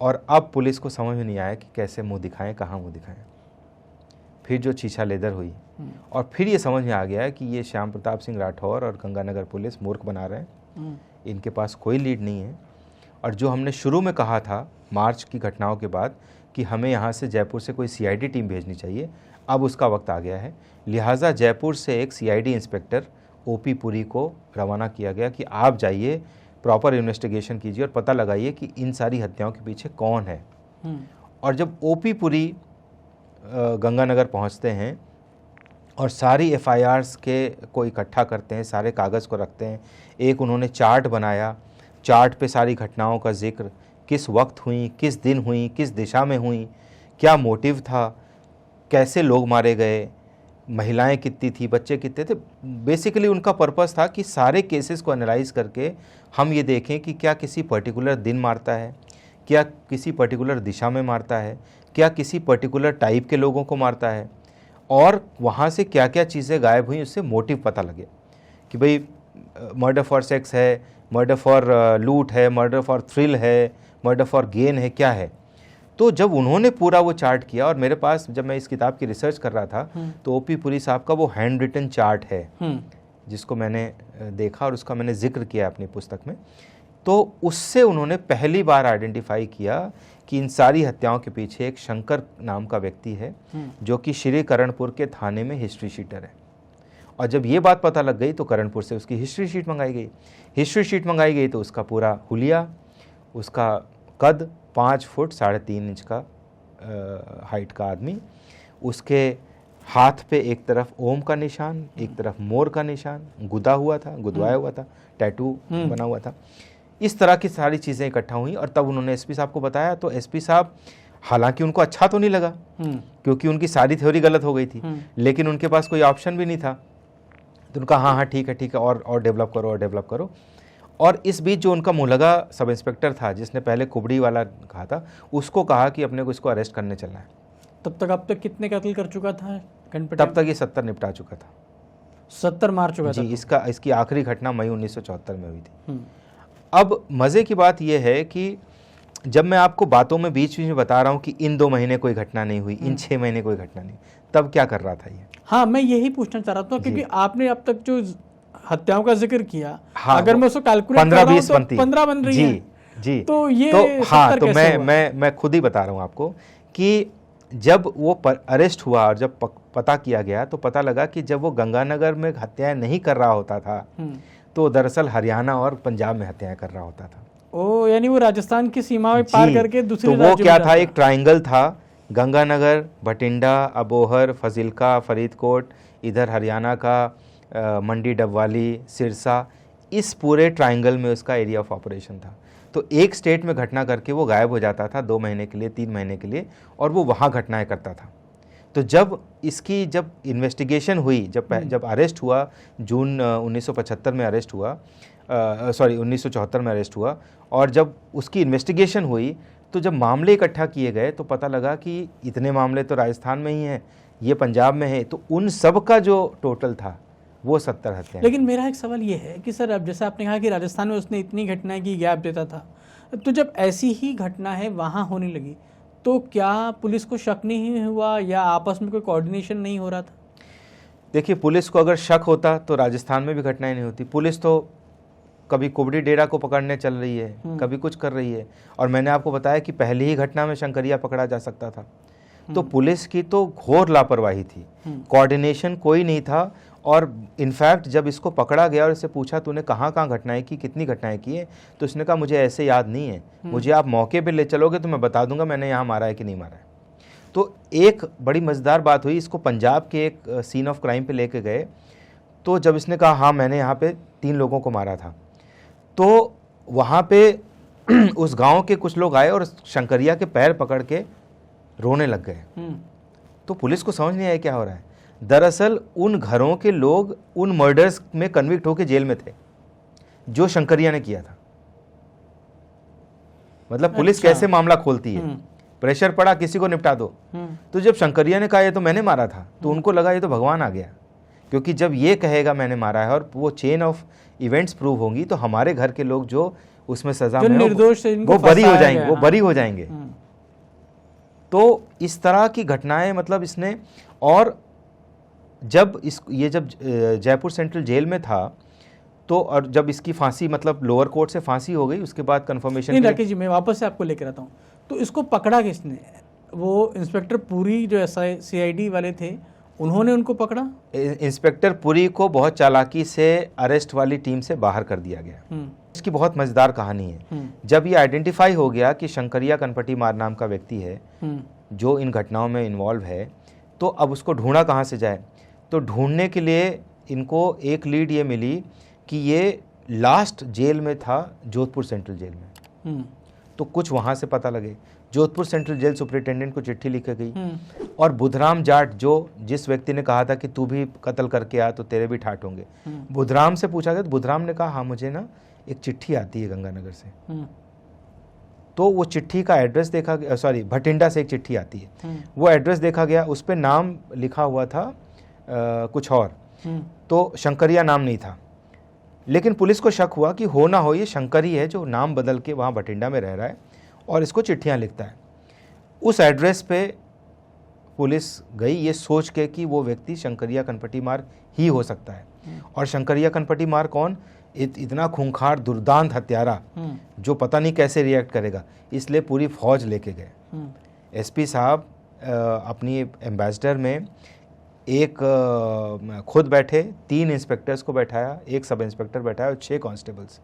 और अब पुलिस को समझ में नहीं आया कि कैसे मुंह दिखाएं, कहाँ मुंह दिखाएं। फिर जो छीछा लेदर हुई और फिर ये समझ में आ गया कि ये श्याम प्रताप सिंह राठौर और गंगानगर पुलिस मूर्ख बना रहे हैं, इनके पास कोई लीड नहीं है। और जो हमने शुरू में कहा था मार्च की घटनाओं के बाद कि हमें यहाँ से जयपुर से कोई सीआईडी टीम भेजनी चाहिए, अब उसका वक्त आ गया है। लिहाजा जयपुर से एक सीआईडी इंस्पेक्टर ओपी पुरी को रवाना किया गया कि आप जाइए, प्रॉपर इन्वेस्टिगेशन कीजिए और पता लगाइए कि इन सारी हत्याओं के पीछे कौन है। और जब ओपी पुरी गंगानगर पहुंचते हैं और सारी एफआईआर्स के को इकट्ठा करते हैं, सारे कागज़ को रखते हैं, एक उन्होंने चार्ट बनाया, चार्ट पे सारी घटनाओं का जिक्र, किस वक्त हुई, किस दिन हुई, किस दिशा में हुई, क्या मोटिव था, कैसे लोग मारे गए, महिलाएं कितनी थी, बच्चे कितने थे। बेसिकली उनका पर्पस था कि सारे केसेस को एनालाइज करके हम ये देखें कि क्या किसी पर्टिकुलर दिन मारता है, क्या किसी पर्टिकुलर दिशा में मारता है, क्या किसी पर्टिकुलर टाइप के लोगों को मारता है, और वहाँ से क्या क्या चीज़ें गायब हुई, उससे मोटिव पता लगे कि भाई मर्डर फॉर सेक्स है, मर्डर फॉर लूट है, मर्डर फॉर थ्रिल है, मर्डर फॉर गेन है, क्या है। तो जब उन्होंने पूरा वो चार्ट किया, और मेरे पास जब मैं इस किताब की रिसर्च कर रहा था तो ओपी पुरी साहब का वो हैंड रिटन चार्ट है जिसको मैंने देखा और उसका मैंने जिक्र किया अपनी पुस्तक में। तो उससे उन्होंने पहली बार आइडेंटिफाई किया कि इन सारी हत्याओं के पीछे एक शंकर नाम का व्यक्ति है जो कि श्री करणपुर के थाने में हिस्ट्री शीटर है। और जब ये बात पता लग गई तो करणपुर से उसकी हिस्ट्री शीट मंगाई गई। हिस्ट्री शीट मंगाई गई तो उसका पूरा हुलिया, उसका कद 5 फुट 3.5 इंच का हाइट का आदमी, उसके हाथ पे एक तरफ ओम का निशान, एक तरफ मोर का निशान, गुदा हुआ था, गुदवाया हुआ था, टैटू बना हुआ था। इस तरह की सारी चीज़ें इकट्ठा हुई और तब उन्होंने एसपी साहब को बताया। तो एसपी साहब, हालांकि उनको अच्छा तो नहीं लगा क्योंकि उनकी सारी थ्योरी गलत हो गई थी, लेकिन उनके पास कोई ऑप्शन भी नहीं था। तो उनका हाँ ठीक है और डेवलप करो और डेवलप करो। और इस बीच जो उनका मुलगा सब इंस्पेक्टर था जिसने पहले कुबड़ी वाला कहा था, उसको कहा कि अपने को इसको अरेस्ट करने चलना है। तब तक अब तक कितने कत्ल कर चुका था? तब तक ये 70 निपटा चुका था, 70 मार चुका था। जी, इसकी आखिरी घटना मई 1974 में हुई थी। अब मज़े की बात यह है कि जब मैं आपको बातों में बीच बीच में बता रहा हूँ कि इन 2 महीने कोई घटना नहीं हुई, इन 6 महीने कोई घटना नहीं, तब क्या कर रहा था ये? हाँ, मैं यही पूछना चाह रहा था क्योंकि आपने अब तक जो हत्याओं का जिक्र किया, हाँ, अगर मैं उसको कैलकुलेट 15-20 तो 15 बन रही है। जी, तो ये हाँ, तो मैं खुद ही बता रहा हूँ आपको कि जब वो अरेस्ट हुआ और जब पता किया गया तो पता लगा कि जब वो गंगानगर में हत्याएं नहीं कर रहा होता था तो दरअसल हरियाणा और पंजाब में हत्याएं कर रहा होता था। ओ, यानी वो राजस्थान की सीमा में पार करके दूसरे तो वो क्या था, एक ट्राइंगल था, गंगानगर, भटिंडा, अबोहर, फजिल्का, फरीदकोट, इधर हरियाणा का मंडी, डबवाली, सिरसा, इस पूरे ट्राइंगल में उसका एरिया ऑफ ऑपरेशन था। तो एक स्टेट में घटना करके वो गायब हो जाता था 2 महीने के लिए, 3 महीने के लिए, और वो वहाँ घटनाएं करता था। तो जब इन्वेस्टिगेशन हुई, जब अरेस्ट हुआ, जून 1975 में अरेस्ट हुआ, 1974 में अरेस्ट हुआ, और जब उसकी इन्वेस्टिगेशन हुई तो जब मामले इकट्ठा किए गए तो पता लगा कि इतने मामले तो राजस्थान में ही हैं, ये पंजाब में है, तो उन सब का जो टोटल था वो 70 हत्याएं। लेकिन मेरा एक सवाल ये है कि सर, अब जैसे आपने कहा कि राजस्थान में उसने इतनी घटनाएं की, गैप देता था, तो जब ऐसी ही घटना है वहाँ होने लगी तो क्या पुलिस को शक नहीं हुआ या आपस में कोई कोऑर्डिनेशन नहीं हो रहा था? देखिए, पुलिस को अगर शक होता तो राजस्थान में भी घटनाएं नहीं होती। पुलिस तो कभी कुबड़ी डेरा को पकड़ने चल रही है, कभी कुछ कर रही है, और मैंने आपको बताया कि पहली ही घटना में शंकरिया पकड़ा जा सकता था। तो पुलिस की तो घोर लापरवाही थी, कोऑर्डिनेशन कोई नहीं था। और इनफैक्ट जब इसको पकड़ा गया और इससे पूछा तूने कहाँ घटनाएं की, कितनी घटनाएं की है, तो इसने कहा मुझे ऐसे याद नहीं है, मुझे आप मौके पे ले चलोगे तो मैं बता दूंगा मैंने यहाँ मारा है कि नहीं मारा है। तो एक बड़ी मज़ेदार बात हुई, इसको पंजाब के एक सीन ऑफ क्राइम पे लेके गए, तो जब इसने कहा हाँ मैंने यहाँ पे 3 लोगों को मारा था, तो वहाँ पे उस गाँव के कुछ लोग आए और शंकरिया के पैर पकड़ के रोने लग गए। तो पुलिस को समझ नहीं आया क्या हो रहा है। दरअसल उन घरों के लोग उन मर्डर्स में कन्विक्ट होकर जेल में थे जो शंकरिया ने किया था। मतलब पुलिस अच्छा। कैसे मामला खोलती है, प्रेशर पड़ा किसी को निपटा दो। तो जब शंकरिया ने कहा ये तो मैंने मारा था, तो उनको लगा ये तो भगवान आ गया, क्योंकि जब ये कहेगा मैंने मारा है और वो चेन ऑफ इवेंट्स प्रूव होंगी तो हमारे घर के लोग जो उसमें सजा जो में हो, निर्दोष थे, इनको वो बरी हो फंसाया जाएंगे, गया, वो हाँ। बरी हो जाएंगे। तो इस तरह की घटनाएं मतलब इसने, और जब जब जयपुर सेंट्रल जेल में था तो, और जब इसकी फांसी मतलब लोअर कोर्ट से फांसी हो गई, उसके बाद कन्फर्मेशन नहीं राकेश जी, मैं वापस से आपको लेकर आता हूँ। तो इसको पकड़ा किसने? वो इंस्पेक्टर पुरी जो CID वाले थे, उन्होंने उनको पकड़ा? इंस्पेक्टर पुरी को बहुत चालाकी से अरेस्ट वाली टीम से बाहर कर दिया गया। इसकी बहुत मजेदार कहानी है। जब ये आइडेंटिफाई हो गया कि शंकरिया कनपटी मार नाम का व्यक्ति है जो इन घटनाओं में इन्वॉल्व है, तो अब उसको ढूंढा कहाँ से जाए। तो ढूंढने के लिए इनको एक लीड ये मिली कि ये लास्ट जेल में था जोधपुर सेंट्रल जेल में। तो कुछ वहाँ से पता लगे। जोधपुर सेंट्रल जेल सुपरिटेंडेंट को चिट्ठी लिख गई और बुधराम जाट, जो जिस व्यक्ति ने कहा था कि तू भी कत्ल करके आ तो तेरे भी ठाठ होंगे, बुधराम से पूछा गया तो बुधराम ने कहा हाँ मुझे ना एक चिट्ठी आती है गंगानगर से। तो वो चिट्ठी का एड्रेस देखा गया, सॉरी भटिंडा से एक चिट्ठी आती है, वो एड्रेस देखा गया, उस पर नाम लिखा हुआ था कुछ और, तो शंकरिया नाम नहीं था। लेकिन पुलिस को शक हुआ कि हो ना हो ये शंकरी है जो नाम बदल के वहाँ भटिंडा में रह रहा है और इसको चिट्ठियाँ लिखता है। उस एड्रेस पे पुलिस गई ये सोच के कि वो व्यक्ति शंकरिया कनपटी मार ही हो सकता है। और शंकरिया कनपटी मार कौन? इतना खूंखार दुर्दांत हत्यारा जो पता नहीं कैसे रिएक्ट करेगा, इसलिए पूरी फौज लेके गए। SP साहब अपनी एम्बेसडर में एक खुद बैठे, 3 इंस्पेक्टर्स को बैठाया, एक सब इंस्पेक्टर बैठाया और 6 कांस्टेबल्स।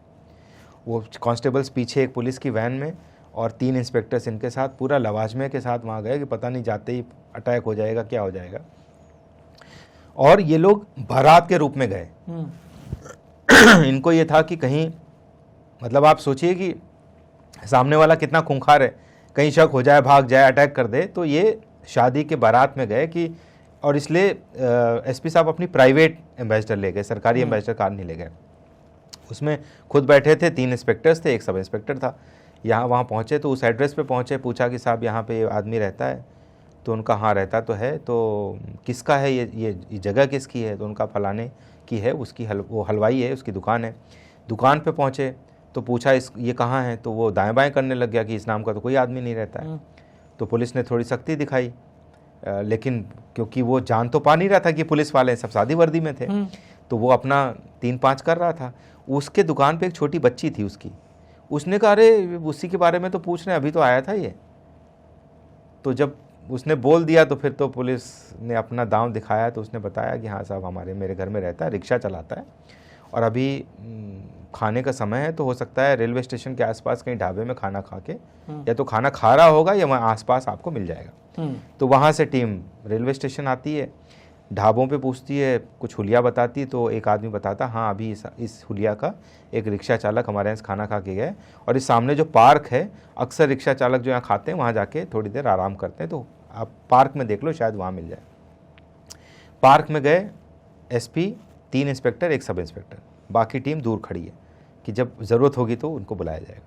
वो कांस्टेबल्स पीछे एक पुलिस की वैन में और 3 इंस्पेक्टर्स इनके साथ पूरा लवाजमे के साथ वहाँ गए कि पता नहीं जाते ही अटैक हो जाएगा, क्या हो जाएगा। और ये लोग बारात के रूप में गए। इनको ये था कि कहीं, मतलब आप सोचिए कि सामने वाला कितना खूंखार है, कहीं शक हो जाए, भाग जाए, अटैक कर दे। तो ये शादी के बारात में गए कि, और इसलिए SP साहब अपनी प्राइवेट एम्बेसडर ले गए, सरकारी एम्बेसडर कार नहीं ले गए। उसमें खुद बैठे थे, 3 इंस्पेक्टर्स थे, एक सब इंस्पेक्टर था। यहाँ वहाँ पहुँचे तो उस एड्रेस पे पहुँचे, पूछा कि साहब यहाँ पे ये आदमी रहता है? तो उनका हाँ रहता तो है। तो किसका है ये जगह किसकी है? तो उनका फलाने की है, उसकी वो हलवाई है, उसकी दुकान है। दुकान पे पहुँचे तो पूछा ये कहाँ है? तो वो दाएं बाएं करने लग गया कि इस नाम का तो कोई आदमी नहीं रहता है। तो पुलिस ने थोड़ी सख्ती दिखाई, लेकिन क्योंकि वो जान तो पा नहीं रहा था कि पुलिस वाले सब सादी वर्दी में थे, तो वो अपना 3-5 कर रहा था। उसके दुकान पे एक छोटी बच्ची थी उसकी, उसने कहा अरे उसी के बारे में तो पूछ रहे हैं, अभी तो आया था ये। तो जब उसने बोल दिया तो फिर तो पुलिस ने अपना दांव दिखाया। तो उसने बताया कि हाँ साहब मेरे घर में रहता है, रिक्शा चलाता है और अभी खाने का समय है, तो हो सकता है रेलवे स्टेशन के आसपास कहीं ढाबे में खाना खा के, या तो खाना खा रहा होगा या वहाँ आसपास आपको मिल जाएगा। तो वहाँ से टीम रेलवे स्टेशन आती है, ढाबों पे पूछती है, कुछ हुलिया बताती, तो एक आदमी बताता हाँ अभी इस हुलिया का एक रिक्शा चालक हमारे यहाँ खाना खा के गए, और इस सामने जो पार्क है, अक्सर रिक्शा चालक जो यहाँ खाते हैं वहाँ जाके थोड़ी देर आराम करते हैं, तो आप पार्क में देख लो, शायद वहाँ मिल जाए। पार्क में गए, SP, 3 इंस्पेक्टर, एक सब इंस्पेक्टर, बाकी टीम दूर खड़ी है कि जब ज़रूरत होगी तो उनको बुलाया जाएगा।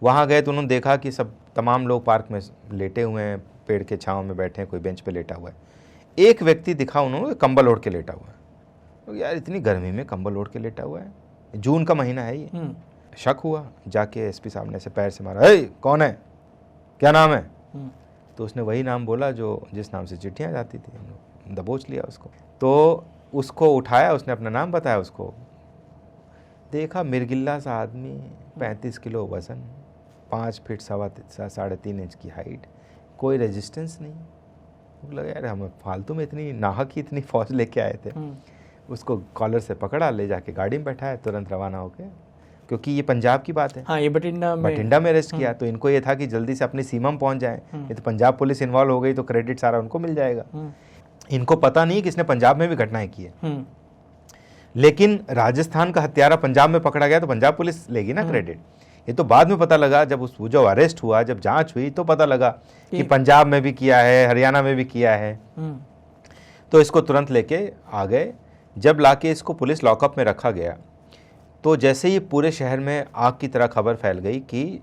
वहाँ गए तो उन्होंने देखा कि तमाम लोग पार्क में लेटे हुए हैं, पेड़ के छाँव में बैठे हैं, कोई बेंच पे लेटा हुआ है। एक व्यक्ति दिखा उन्होंने, कंबल ओढ़ के लेटा हुआ है। तो यार इतनी गर्मी में कंबल ओढ़ के लेटा हुआ है, जून का महीना है ये। शक हुआ, जाके SP साहब ने से पैर से मारा, कौन है, क्या नाम है? तो उसने वही नाम बोला जिस नाम से चिट्ठियाँ जाती थी। हम लोग दबोच लिया उसको, तो उसको उठाया, उसने अपना नाम बताया, उसको देखा, मिर्गिल्ला सा आदमी, 35 किलो वज़न, 5 फीट 3.5 इंच की हाइट, कोई रेजिस्टेंस नहीं। लगा यार हमें फालतू में इतनी नाहक ही इतनी फौज लेके आए थे। उसको कॉलर से पकड़ा, ले जाके गाड़ी में बैठाया, तुरंत रवाना हो गया, क्योंकि ये पंजाब की बात है। हाँ, ये बठिंडा में अरेस्ट किया। तो इनको ये था कि जल्दी से अपनी सीमा में पहुंच जाएं, ये तो पंजाब पुलिस इन्वॉल्व हो गई तो क्रेडिट सारा उनको मिल जाएगा। इनको पता नहीं कि इसने पंजाब में भी घटनाएं की है, लेकिन राजस्थान का हत्यारा पंजाब में पकड़ा गया तो पंजाब पुलिस लेगी ना क्रेडिट। ये तो बाद में पता लगा, जब जो अरेस्ट हुआ, जब जांच हुई तो पता लगा कि पंजाब में भी किया है, हरियाणा में भी किया है। तो इसको तुरंत लेके आ गए। जब लाके इसको पुलिस लॉकअप में रखा गया, तो जैसे ही पूरे शहर में आग की तरह खबर फैल गई कि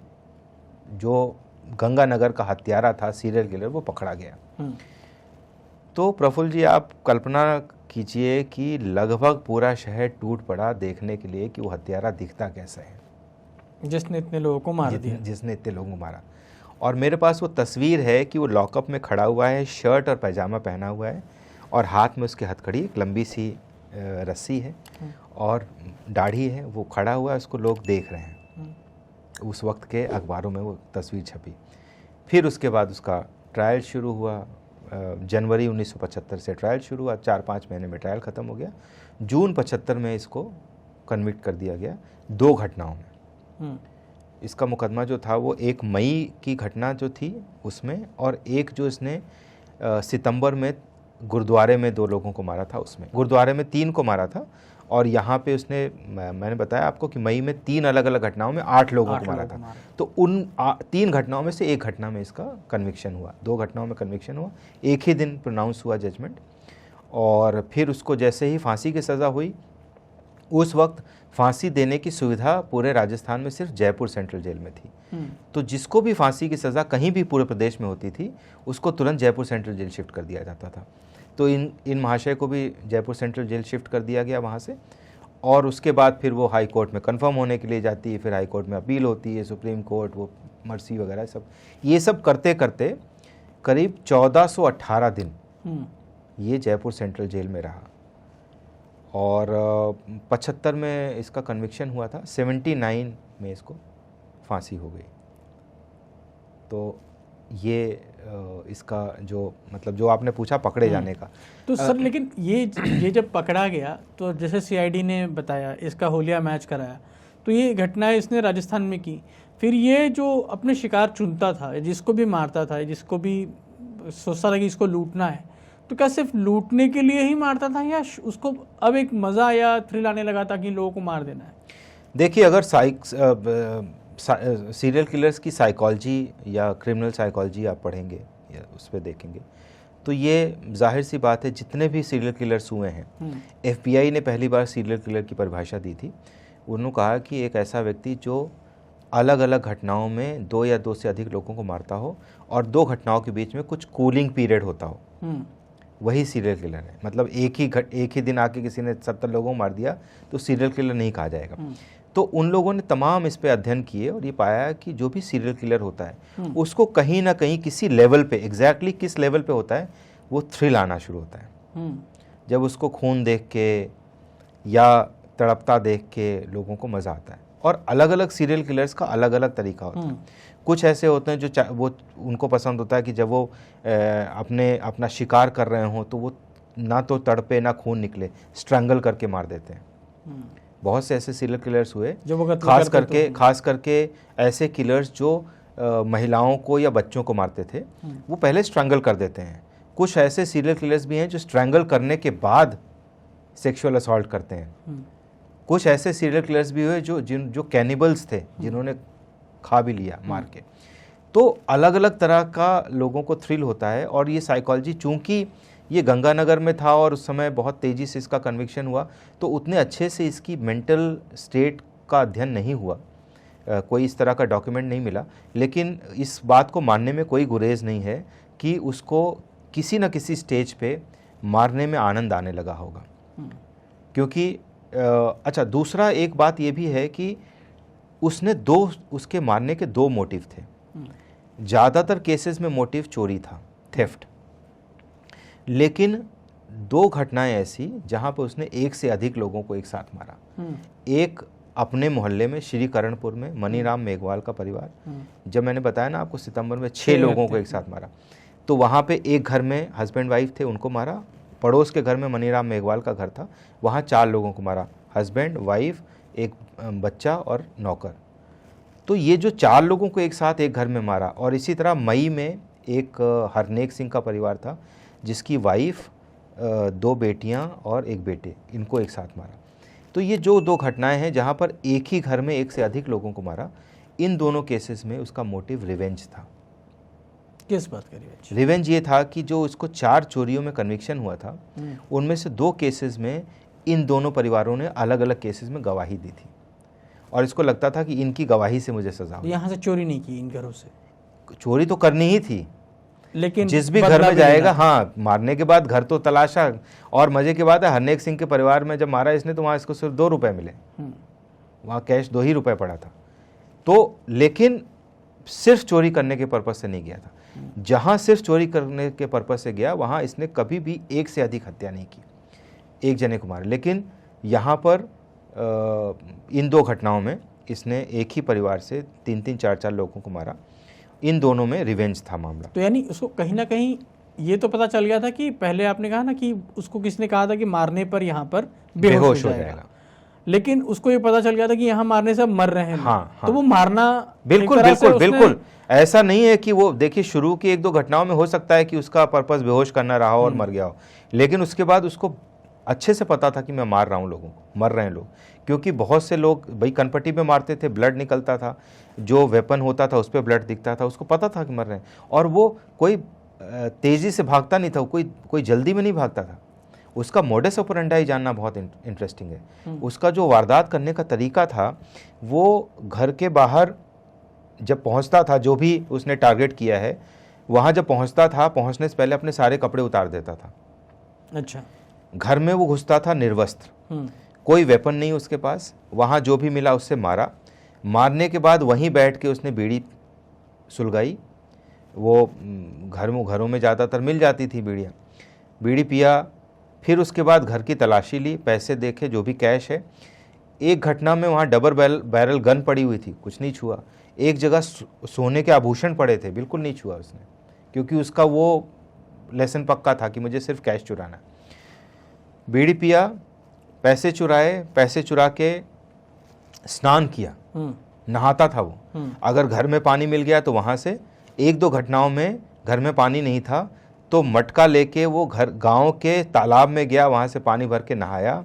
जो गंगानगर का हत्यारा था, सीरियल किलर, वो पकड़ा गया। तो प्रफुल्ल जी, आप कल्पना कीजिए कि लगभग पूरा शहर टूट पड़ा देखने के लिए कि वो हत्यारा दिखता कैसा है, जिसने इतने लोगों को मार दिया, जिसने इतने लोगों को मारा। और मेरे पास वो तस्वीर है कि वो लॉकअप में खड़ा हुआ है, शर्ट और पैजामा पहना हुआ है, और हाथ में उसके हथकड़ी, एक लंबी सी रस्सी है और दाढ़ी है, वो खड़ा हुआ है, उसको लोग देख रहे हैं। उस वक्त के अखबारों में वो तस्वीर छपी। फिर उसके बाद उसका ट्रायल शुरू हुआ। जनवरी 1975 से ट्रायल शुरू हुआ, 4-5 महीने में ट्रायल ख़त्म हो गया। जून 75 में इसको कन्विक्ट कर दिया गया 2 घटनाओं में। इसका मुकदमा जो था वो 1 मई की घटना जो थी उसमें, और एक जो इसने सितंबर में गुरुद्वारे में 2 लोगों को मारा था उसमें। गुरुद्वारे में 3 को मारा था, और यहाँ पे उसने, मैंने बताया आपको कि मई में 3 अलग अलग घटनाओं में 8 लोगों को मारा था। तो उन 3 घटनाओं में से 1 घटना में इसका कन्विक्शन हुआ, 2 घटनाओं में कन्विक्शन हुआ। एक ही दिन प्रोनाउंस हुआ जजमेंट, और फिर उसको जैसे ही फांसी की सज़ा हुई, उस वक्त फांसी देने की सुविधा पूरे राजस्थान में सिर्फ जयपुर सेंट्रल जेल में थी। तो जिसको भी फांसी की सज़ा कहीं भी पूरे प्रदेश में होती थी, उसको तुरंत जयपुर सेंट्रल जेल शिफ्ट कर दिया जाता था। तो इन महाशय को भी जयपुर सेंट्रल जेल शिफ्ट कर दिया गया वहाँ से, और उसके बाद फिर वो हाई कोर्ट में कन्फर्म होने के लिए जाती है, फिर हाई कोर्ट में अपील होती है, सुप्रीम कोर्ट, वो मर्सी वगैरह सब, ये सब करते करते करीब 1418 दिन ये जयपुर सेंट्रल जेल में रहा। और 75 में इसका कन्विक्शन हुआ था, 79 में इसको फांसी हो गई। तो ये इसका जो मतलब जो आपने पूछा पकड़े जाने का, तो सर लेकिन ये जब पकड़ा गया तो जैसे सीआईडी ने बताया, इसका होलिया मैच कराया, तो ये घटनाएं इसने राजस्थान में की। फिर ये जो अपने शिकार चुनता था, जिसको भी मारता था, जिसको भी सोचता था कि इसको लूटना है, तो क्या सिर्फ लूटने के लिए ही मारता था, या उसको अब एक मज़ा या थ्रिल आने लगा था कि लोगों को मार देना है? देखिए, अगर सीरियल किलर्स की साइकोलॉजी या क्रिमिनल साइकोलॉजी आप पढ़ेंगे या उस पर देखेंगे, तो ये जाहिर सी बात है, जितने भी सीरियल किलर्स हुए हैं, एफबीआई ने पहली बार सीरियल किलर की परिभाषा दी थी। उन्होंने कहा कि एक ऐसा व्यक्ति जो अलग अलग घटनाओं में 2 या 2 से अधिक लोगों को मारता हो, और 2 घटनाओं के बीच में कुछ कूलिंग पीरियड होता हो, वही सीरियल किलर है। मतलब एक ही दिन आके किसी ने 70 लोगों को मार दिया तो सीरियल किलर नहीं कहा जाएगा। तो उन लोगों ने तमाम इस पे अध्ययन किए, और ये पाया कि जो भी सीरियल किलर होता है उसको कहीं ना कहीं किसी लेवल पे, एग्जैक्टली किस लेवल पे होता है, वो थ्रिल आना शुरू होता है। जब उसको खून देख के या तड़पता देख के लोगों को मज़ा आता है। और अलग अलग सीरियल किलर्स का अलग अलग तरीका होता है। कुछ ऐसे होते हैं जो वो उनको पसंद होता है कि जब वो अपना शिकार कर रहे हों तो वो ना तो तड़पे ना खून निकले, स्ट्रैंगल करके मार देते हैं। बहुत से ऐसे सीरियल किलर्स हुए, खास करके ऐसे किलर्स जो महिलाओं को या बच्चों को मारते थे, वो पहले स्ट्रैंगल कर देते हैं। कुछ ऐसे सीरियल किलर्स भी हैं जो स्ट्रैंगल करने के बाद सेक्सुअल असॉल्ट करते हैं। कुछ ऐसे सीरियल किलर्स भी हुए जो कैनिबल्स थे, जिन्होंने खा भी लिया मार के। तो अलग अलग तरह का लोगों को थ्रिल होता है। और ये साइकोलॉजी, चूंकि ये गंगानगर में था और उस समय बहुत तेज़ी से इसका कन्विक्शन हुआ, तो उतने अच्छे से इसकी मेंटल स्टेट का अध्ययन नहीं हुआ, कोई इस तरह का डॉक्यूमेंट नहीं मिला। लेकिन इस बात को मानने में कोई गुरेज नहीं है कि उसको किसी न किसी स्टेज पे मारने में आनंद आने लगा होगा। क्योंकि अच्छा, दूसरा एक बात ये भी है कि उसके मारने के 2 मोटिव थे। ज़्यादातर केसेस में मोटिव चोरी था, थेफ्ट। लेकिन 2 घटनाएं ऐसी जहां पर उसने 1 से अधिक लोगों को एक साथ मारा। एक अपने मोहल्ले में श्रीकरणपुर में मनीराम मेघवाल का परिवार, जब मैंने बताया ना आपको सितंबर में 6 लोगों को एक साथ मारा, तो वहाँ पे एक घर में हस्बैंड वाइफ थे, उनको मारा। पड़ोस के घर में मनीराम मेघवाल का घर था, वहाँ 4 लोगों को मारा, हस्बैंड, वाइफ, एक बच्चा और नौकर। तो ये जो 4 लोगों को एक साथ एक घर में मारा। और इसी तरह मई में एक हरनेक सिंह का परिवार था, जिसकी वाइफ, 2 बेटियां और एक बेटे, इनको एक साथ मारा। तो ये जो 2 घटनाएं हैं जहां पर एक ही घर में 1 से अधिक लोगों को मारा, इन दोनों केसेस में उसका मोटिव रिवेंज था। किस बात का रिवेंज? रिवेंज ये था कि जो उसको 4 चोरियों में कन्विक्शन हुआ था, उनमें से 2 केसेस में इन दोनों परिवारों ने अलग अलग केसेस में गवाही दी थी, और इसको लगता था कि इनकी गवाही से मुझे सजा हो। यहाँ से चोरी नहीं की इन घरों से, चोरी तो करनी ही थी, लेकिन जिस भी घर बदला में भी जाएगा, लेना था। हाँ, मारने के बाद घर तो तलाशा। और मजे की बात है, हरनेक सिंह के परिवार में जब मारा इसने तो वहाँ इसको सिर्फ 2 रुपए मिले, वहाँ कैश 2 ही रुपए पड़ा था। तो लेकिन सिर्फ चोरी करने के पर्पज से नहीं गया था। जहाँ सिर्फ चोरी करने के पर्पज से गया वहाँ इसने कभी भी एक से अधिक हत्या नहीं की, एक जने को मारा। लेकिन यहाँ पर इन 2 घटनाओं में इसने एक ही परिवार से 3-3, 4-4 लोगों को मारा। इन दोनों में रिवेंज था मामला। तो यानी उसको कहीं ना कहीं ये तो पता चल गया था कि पहले आपने कहा ना कि उसको किसने कहा था कि मारने पर यहाँ पर बेहोश हो जाएगा, लेकिन उसको ये पता चल गया था कि यहाँ मारने से अब मर रहे हैं लोग। हाँ। तो वो मारना बिल्कुल बिल्कुल बिल्कुल ऐसा नहीं है कि वो, देखिए, शुरू की 1-2 घटनाओं में हो सकता है कि उसका पर्पस बेहोश करना रहा हो और मर गया हो, लेकिन उसके बाद उसको अच्छे से पता था कि मैं मार रहा हूँ लोगों को, मर रहे हैं लोग। क्योंकि बहुत से लोग भाई कनपट्टी में मारते थे, ब्लड निकलता था, जो वेपन होता था उस पर ब्लड दिखता था, उसको पता था कि मर रहे हैं। और वो कोई तेज़ी से भागता नहीं था, कोई जल्दी में नहीं भागता था। उसका मोडस ऑपरेंडाई जानना बहुत इंटरेस्टिंग है। उसका जो वारदात करने का तरीका था, वो घर के बाहर जब पहुंचता था, जो भी उसने टारगेट किया है, वहाँ जब पहुंचता था, पहुंचने से पहले अपने सारे कपड़े उतार देता था। अच्छा। घर में वो घुसता था निर्वस्त्र, कोई वेपन नहीं उसके पास, वहाँ जो भी मिला उससे मारा। मारने के बाद वहीं बैठ के उसने बीड़ी सुलगाई। वो घरों में ज़्यादातर मिल जाती थी बीड़ियाँ, बीड़ी पिया। फिर उसके बाद घर की तलाशी ली, पैसे देखे, जो भी कैश है। एक घटना में वहाँ डबल बैरल गन पड़ी हुई थी, कुछ नहीं छुआ। एक जगह सोने के आभूषण पड़े थे, बिल्कुल नहीं छुआ उसने, क्योंकि उसका वो लेसन पक्का था कि मुझे सिर्फ कैश चुराना है। बीड़ी पिया, पैसे चुराए, पैसे चुरा के स्नान किया, नहाता था वो। अगर घर में पानी मिल गया तो वहाँ से, 1-2 घटनाओं में घर में पानी नहीं था तो मटका लेके वो गांव के तालाब में गया, वहाँ से पानी भर के नहाया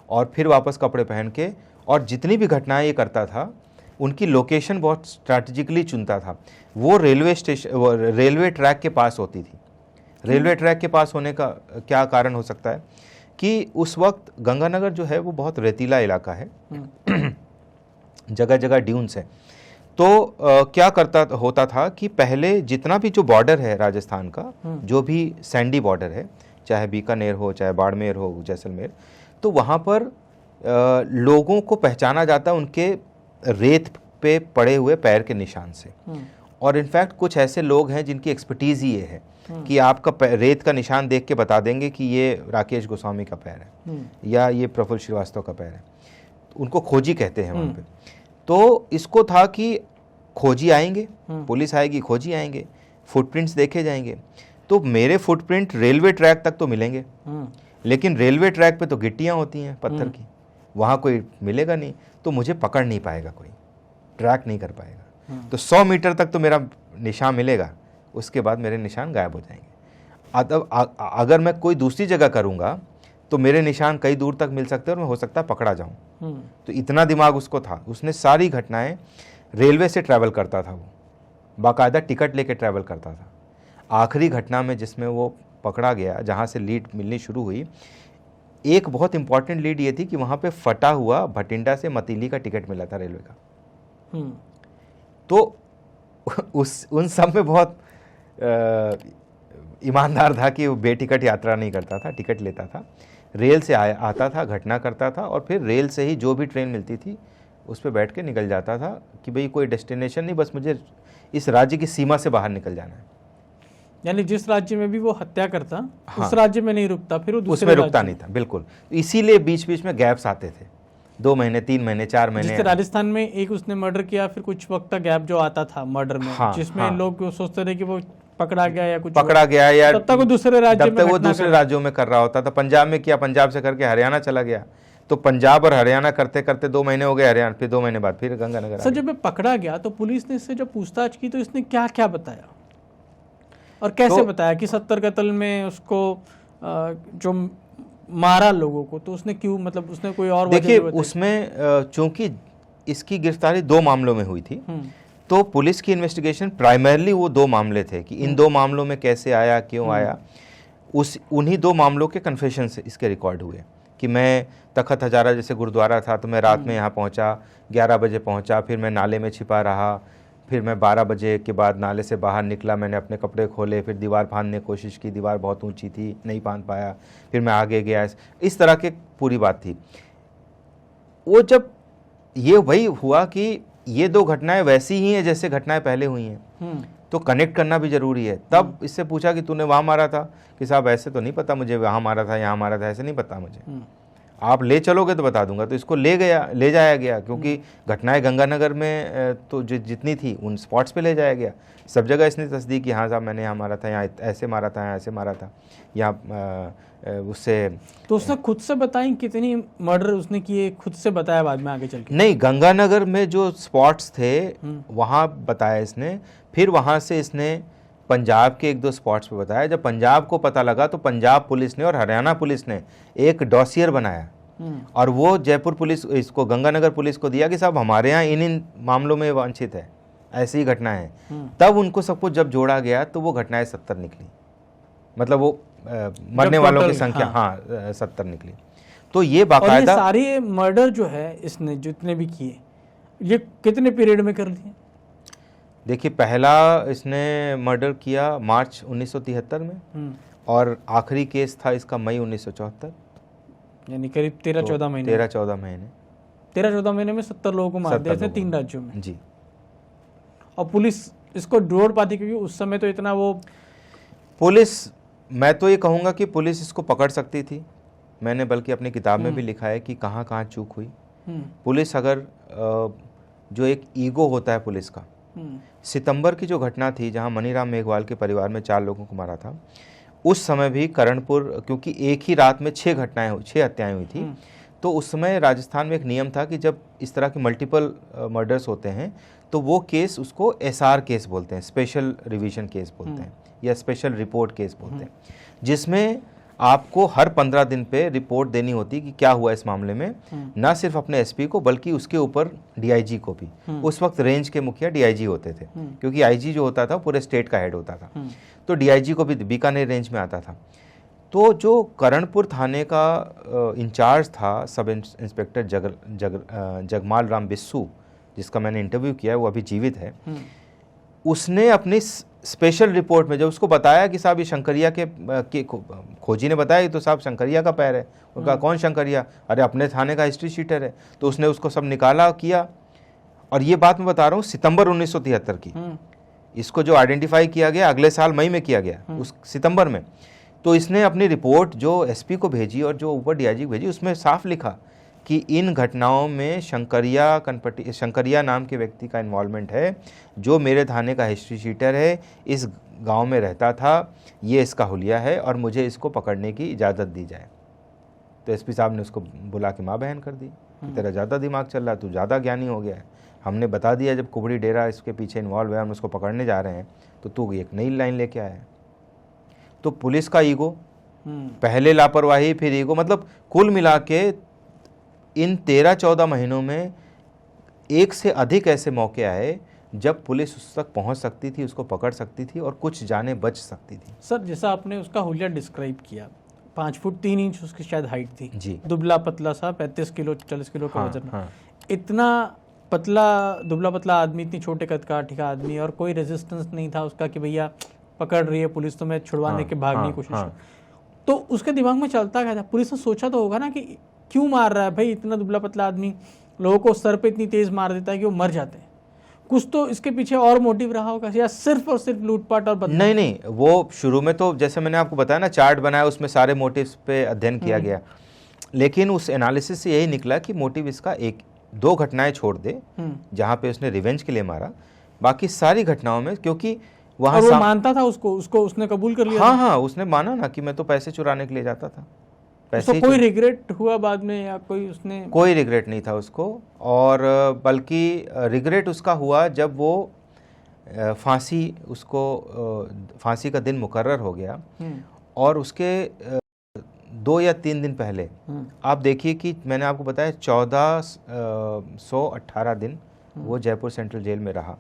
और फिर वापस कपड़े पहन के। और जितनी भी घटनाएं ये करता था, उनकी लोकेशन बहुत स्ट्रैटेजिकली चुनता था। वो रेलवे ट्रैक के पास होती थी। रेलवे ट्रैक के पास होने का क्या कारण हो सकता है कि उस वक्त गंगानगर जो है वो बहुत रेतीला इलाका है, जगह जगह ड्यून्स है। तो क्या होता था कि पहले जितना भी जो बॉर्डर है राजस्थान का, जो भी सैंडी बॉर्डर है, चाहे बीकानेर हो, चाहे बाड़मेर हो, जैसलमेर, तो वहाँ पर लोगों को पहचाना जाता उनके रेत पे पड़े हुए पैर के निशान से। और इनफैक्ट कुछ ऐसे लोग हैं जिनकी एक्सपर्टीज़ ही ये है कि आपका रेत का निशान देख के बता देंगे कि ये राकेश गोस्वामी का पैर है या ये प्रफुल्ल श्रीवास्तव का पैर है। उनको खोजी कहते हैं वहाँ पे। तो इसको था कि खोजी आएंगे, पुलिस आएगी, खोजी आएंगे, फुटप्रिंट्स देखे जाएंगे। तो मेरे फुटप्रिंट रेलवे ट्रैक तक तो मिलेंगे, लेकिन रेलवे ट्रैक पे तो गिट्टियाँ होती हैं पत्थर की, वहाँ कोई मिलेगा नहीं, तो मुझे पकड़ नहीं पाएगा कोई, ट्रैक नहीं कर पाएगा। तो 100 मीटर तक तो मेरा निशान मिलेगा, उसके बाद मेरे निशान गायब हो जाएंगे। अगर मैं कोई दूसरी जगह करूँगा तो मेरे निशान कई दूर तक मिल सकते हैं और मैं हो सकता है पकड़ा जाऊँ। तो इतना दिमाग उसको था, उसने सारी घटनाएं रेलवे से ट्रैवल करता था, वो बाकायदा टिकट लेके ट्रैवल करता था। आखिरी घटना में जिसमें वो पकड़ा गया, जहाँ से लीड मिलनी शुरू हुई, एक बहुत इंपॉर्टेंट लीड ये थी कि वहाँ पे फटा हुआ भटिंडा से मतीली का टिकट मिला था रेलवे का। तो उन सब में बहुत ईमानदार था कि वो बेटिकट यात्रा नहीं करता था, टिकट लेता था, रेल से आता था, घटना करता था और फिर रेल से ही जो भी ट्रेन मिलती थी उस पर बैठ के निकल जाता था कि भाई कोई डेस्टिनेशन नहीं, बस मुझे इस राज्य की सीमा से बाहर निकल जाना है। यानी जिस राज्य में भी वो हत्या करता, उस राज्य में नहीं रुकता, फिर वो दूसरे उसमें रुकता नहीं था, बिल्कुल। इसीलिए बीच बीच में गैप्स आते थे, 2 महीने, 3 महीने, 4 महीने। जिससे राजस्थान में एक उसने मर्डर किया, फिर कुछ वक्त का गैप जो आता था मर्डर में, जिसमें लोग सोचते थे कि वो पकड़ा गया या कुछ पकड़ा गया, या तब तक वो दूसरे राज्यों में कर रहा होता था। पंजाब में किया, पंजाब से करके हरियाणा चला गया, तो पंजाब और हरियाणा करते करते 2 महीने हो गए हरियाणा, फिर 2 महीने बाद फिर गंगानगर। सर, जब पकड़ा गया तो पुलिस ने इससे जब पूछताछ की तो इसने क्या क्या बताया और कैसे बताया कि 70 कत्ल में उसको जो मारा लोगों को, तो उसने क्यों, मतलब उसने कोई और देखिए उसमें चूंकि इसकी गिरफ्तारी 2 मामलों में हुई थी, तो पुलिस की इन्वेस्टिगेशन प्राइमरली वो 2 मामले थे कि इन 2 मामलों में कैसे आया, क्यों आया। उन्हीं 2 मामलों के कन्फेशन से इसके रिकॉर्ड हुए कि मैं तखत हजारा जैसे गुरुद्वारा था तो मैं रात में यहाँ पहुँचा, 11 बजे पहुँचा, फिर मैं नाले में छिपा रहा, फिर मैं 12 बजे के बाद नाले से बाहर निकला, मैंने अपने कपड़े खोले, फिर दीवार फांदने की कोशिश की, दीवार बहुत ऊंची थी, नहीं फांद पाया, फिर मैं आगे गया, इस तरह की पूरी बात थी। वो जब ये वही हुआ कि ये दो घटनाएं वैसी ही हैं जैसे घटनाएं पहले हुई हैं, तो कनेक्ट करना भी जरूरी है। तब इससे पूछा कि तूने वहाँ मारा था, कि साहब ऐसे तो नहीं पता मुझे, वहाँ मारा था यहाँ मारा था ऐसे नहीं पता मुझे, आप ले चलोगे तो बता दूंगा। तो इसको ले जाया गया, क्योंकि घटनाएं गंगानगर में तो जितनी थी उन स्पॉट्स पे ले जाया गया। सब जगह इसने तस्दीक की, हाँ साहब मैंने यहाँ मारा था, यहाँ ऐसे मारा था, यहाँ ऐसे मारा था, यहाँ उससे। तो उसने खुद से बताई कितनी मर्डर उसने किए, खुद से बताया बाद में आगे चल के? नहीं, गंगानगर में जो स्पॉट्स थे वहाँ बताया इसने, फिर वहाँ से इसने पंजाब के 1-2 स्पॉट्स पे बताया। जब पंजाब को पता लगा तो पंजाब पुलिस ने और हरियाणा पुलिस ने एक डॉसियर बनाया और वो जयपुर पुलिस, इसको गंगानगर पुलिस को दिया कि साहब हमारे यहाँ इन मामलों में वांछित है, ऐसी ही घटना है। तब उनको सब कुछ जब जोड़ा गया तो वो घटनाएं 70 निकली, मतलब वो मरने वालों की संख्या 70 निकली। तो ये बाकायदा सारे मर्डर जो है इसने जितने भी किए, ये कितने पीरियड में कर लिए? देखिए, पहला इसने मर्डर किया मार्च 1973 में और आखिरी केस था इसका मई 1974, यानी करीब 13-14 महीने। 13-14 महीने 13-14 महीने में 70 लोगों को मार दिया इसने 3 राज्यों में जी। और पुलिस इसको ढूंढ पाती, क्योंकि उस समय तो इतना वो पुलिस, मैं तो ये कहूँगा कि पुलिस इसको पकड़ सकती थी। मैंने बल्कि अपनी किताब में भी लिखा है कि कहाँ कहाँ चूक हुई। पुलिस अगर जो एक ईगो होता है पुलिस का, सितंबर की जो घटना थी जहाँ मनीराम मेघवाल के परिवार में 4 लोगों को मारा था, उस समय भी करणपुर, क्योंकि एक ही रात में 6 हत्याएं हुई थी, तो उस समय राजस्थान में एक नियम था कि जब इस तरह के मल्टीपल मर्डर्स होते हैं तो वो केस उसको SR केस बोलते हैं, स्पेशल रिवीजन केस बोलते हैं या स्पेशल रिपोर्ट केस बोलते हैं, जिसमें आपको हर 15 दिन पे रिपोर्ट देनी होती कि क्या हुआ इस मामले में, ना सिर्फ अपने SP को बल्कि उसके ऊपर DIG को भी। उस वक्त रेंज के मुखिया DIG होते थे, क्योंकि IG जो होता था पूरे स्टेट का हेड होता था, तो DIG को भी बीकानेर रेंज में आता था। तो जो करणपुर थाने का इंचार्ज था सब इंस्पेक्टर जगमाल राम बिस्सू, जिसका मैंने इंटरव्यू किया है, वो अभी जीवित है, उसने अपनी स्पेशल रिपोर्ट में जब उसको बताया कि साहब ये शंकरिया के खोजी ने बताया तो साहब शंकरिया का पैर है, उनका कौन शंकरिया, अरे अपने थाने का हिस्ट्री शीटर है, तो उसने उसको सब निकाला किया। और ये बात मैं बता रहा हूँ सितंबर 1973 की, इसको जो आइडेंटिफाई किया गया अगले साल मई में किया गया, उस सितंबर में। तो इसने अपनी रिपोर्ट जो SP को भेजी और जो ऊपर DIG को भेजी, उसमें साफ लिखा कि इन घटनाओं में शंकरिया नाम के व्यक्ति का इन्वॉल्वमेंट है, जो मेरे थाने का हिस्ट्री शीटर है, इस गांव में रहता था, ये इसका हुलिया है और मुझे इसको पकड़ने की इजाज़त दी जाए। तो SP साहब ने उसको बुला के माँ बहन कर दी कि तेरा ज़्यादा दिमाग चल रहा है, तू ज़्यादा ज्ञानी हो गया है, हमने बता दिया जब कुबड़ी डेरा इसके पीछे इन्वॉल्व है, हम उसको पकड़ने जा रहे हैं, तो तू एक नई लाइन लेके आया है। तो पुलिस का ईगो, पहले लापरवाही फिर ईगो, मतलब कुल मिला के इन 13-14 महीनों में 1 से अधिक ऐसे मौके आए जब पुलिस उस तक पहुंच सकती थी, उसको पकड़ सकती थी और कुछ जानें बच सकती थी। सर, जैसा आपने उसका हुलिया डिस्क्राइब किया, 5 फुट 3 इंच उसकी शायद हाइट थी जी, दुबला पतला सा, 35 किलो 40 किलो का वजन। हाँ। इतना पतला दुबला पतला आदमी, इतनी छोटे कद का ठीक आदमी, और कोई रेजिस्टेंस नहीं था उसका कि भैया पकड़ रही है पुलिस तो मैं छुड़वाने के भागने की कोशिश। तो उसके दिमाग में चलता क्या था? पुलिस ने सोचा तो होगा ना कि क्यों मार रहा है भाई, इतना दुबला पतला आदमी लोगों को सर पे इतनी तेज मार देता है कि वो मर जाते हैं। कुछ तो इसके पीछे और मोटिव रहा होगा, या सिर्फ और सिर्फ लूटपाट और बदमाशी? नहीं, वो शुरू में तो जैसे मैंने आपको बताया ना, चार्ट बनाया, उसमें सारे मोटिव्स पे अध्ययन किया गया, लेकिन उस एनालिसिस से यही निकला कि मोटिव इसका 1-2 घटनाएं छोड़ दे जहां पे उसने रिवेंज के लिए मारा, बाकी सारी घटनाओं में, क्योंकि वहां वो मानता था उसको उसने कबूल कर लिया। हाँ, उसने माना ना कि मैं तो पैसे चुराने के लिए जाता था। तो कोई रिग्रेट हुआ बाद में, या कोई रिग्रेट नहीं था उसको, और बल्कि रिग्रेट उसका हुआ जब वो फांसी का दिन मुकर्रर हो गया, और उसके 2 या 3 दिन पहले आप देखिए कि मैंने आपको बताया 1418 दिन वो जयपुर सेंट्रल जेल में रहा।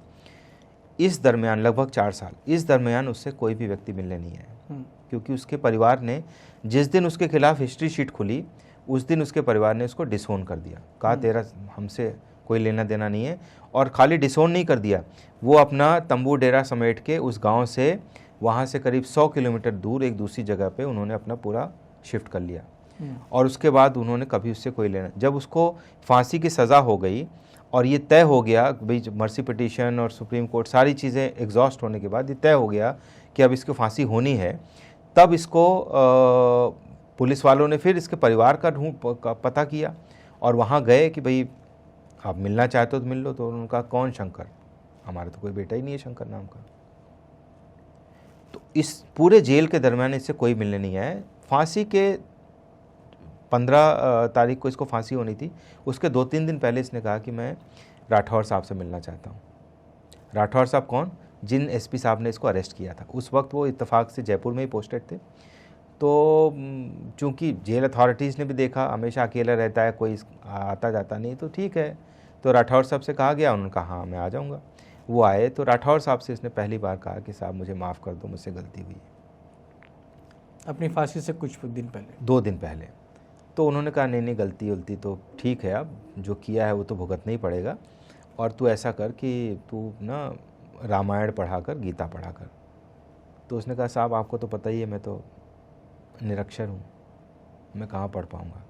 इस दरमियान लगभग 4 साल, इस दरमियान उससे कोई भी व्यक्ति मिलने नहीं आया, क्योंकि उसके परिवार ने जिस दिन उसके खिलाफ हिस्ट्री शीट खुली उस दिन उसके परिवार ने उसको डिसोन कर दिया, कहा तेरा हमसे कोई लेना देना नहीं है। और खाली डिसोन नहीं कर दिया, वो अपना तंबू डेरा समेट के उस गांव से, वहाँ से करीब 100 किलोमीटर दूर एक दूसरी जगह पे उन्होंने अपना पूरा शिफ्ट कर लिया। और उसके बाद उन्होंने कभी उससे कोई लेना, जब उसको फांसी की सज़ा हो गई और ये तय हो गया भाई, मर्सी पिटीशन और सुप्रीम कोर्ट सारी चीज़ें एग्जॉस्ट होने के बाद ये तय हो गया कि अब इसकी फांसी होनी है, तब इसको पुलिस वालों ने फिर इसके परिवार का पता किया और वहाँ गए कि भाई आप मिलना चाहते हो तो मिल लो। तो उनका कौन शंकर, हमारा तो कोई बेटा ही नहीं है शंकर नाम का। तो इस पूरे जेल के दरमियान इससे कोई मिलने नहीं आया। फांसी के 15 तारीख को इसको फांसी होनी थी, उसके 2-3 दिन पहले इसने कहा कि मैं राठौर साहब से मिलना चाहता हूँ। राठौर साहब कौन? जिन एसपी साहब ने इसको अरेस्ट किया था। उस वक्त वो इत्तेफाक से जयपुर में ही पोस्टेड थे। तो चूंकि जेल अथॉरिटीज़ ने भी देखा हमेशा अकेला रहता है, कोई आता जाता नहीं, तो ठीक है, तो राठौर साहब से कहा गया, उन्होंने कहा हाँ मैं आ जाऊँगा। वो आए तो राठौर साहब से इसने पहली बार कहा कि साहब मुझे माफ़ कर दो, मुझसे गलती हुई है। अपनी फांसी से कुछ दिन पहले, 2 दिन पहले। तो उन्होंने कहा नहीं गलती उलती तो ठीक है, अब जो किया है वो तो भुगतना ही पड़ेगा, और तू ऐसा कर कि तू ना रामायण पढ़ा कर, गीता पढ़ा कर। तो उसने कहा साहब आपको तो पता ही है मैं तो निरक्षर हूँ, मैं कहाँ पढ़ पाऊँगा।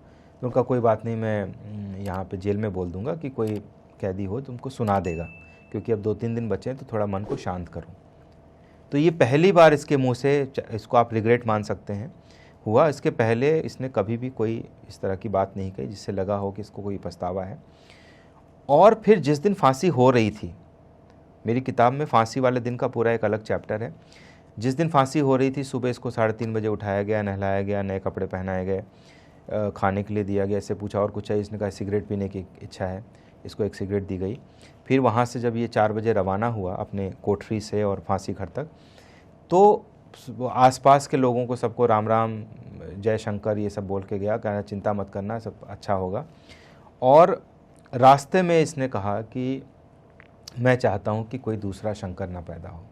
तो उनका कोई बात नहीं, मैं यहाँ पे जेल में बोल दूँगा कि कोई कैदी हो तुमको सुना देगा, क्योंकि अब 2-3 दिन बचे हैं तो थोड़ा मन को शांत करो। तो ये पहली बार इसके मुँह से, इसको आप रिग्रेट मान सकते हैं, हुआ। इसके पहले इसने कभी भी कोई इस तरह की बात नहीं कही जिससे लगा हो कि इसको कोई पछतावा है। और फिर जिस दिन फांसी हो रही थी, मेरी किताब में फांसी वाले दिन का पूरा एक अलग चैप्टर है। जिस दिन फांसी हो रही थी, सुबह इसको 3:30 बजे उठाया गया, नहलाया गया, नए कपड़े पहनाए गए, खाने के लिए दिया गया। इससे पूछा और कुछ चाहिए, इसने कहा सिगरेट पीने की इच्छा है, इसको एक सिगरेट दी गई। फिर वहाँ से जब ये 4 बजे रवाना हुआ अपने कोठरी से और फांसी घर तक, तो आसपास के लोगों को सबको राम राम, जय शंकर ये सब बोल के गया, कहना चिंता मत करना, सब अच्छा होगा। और रास्ते में इसने कहा कि मैं चाहता हूँ कि कोई दूसरा शंकर ना पैदा हो,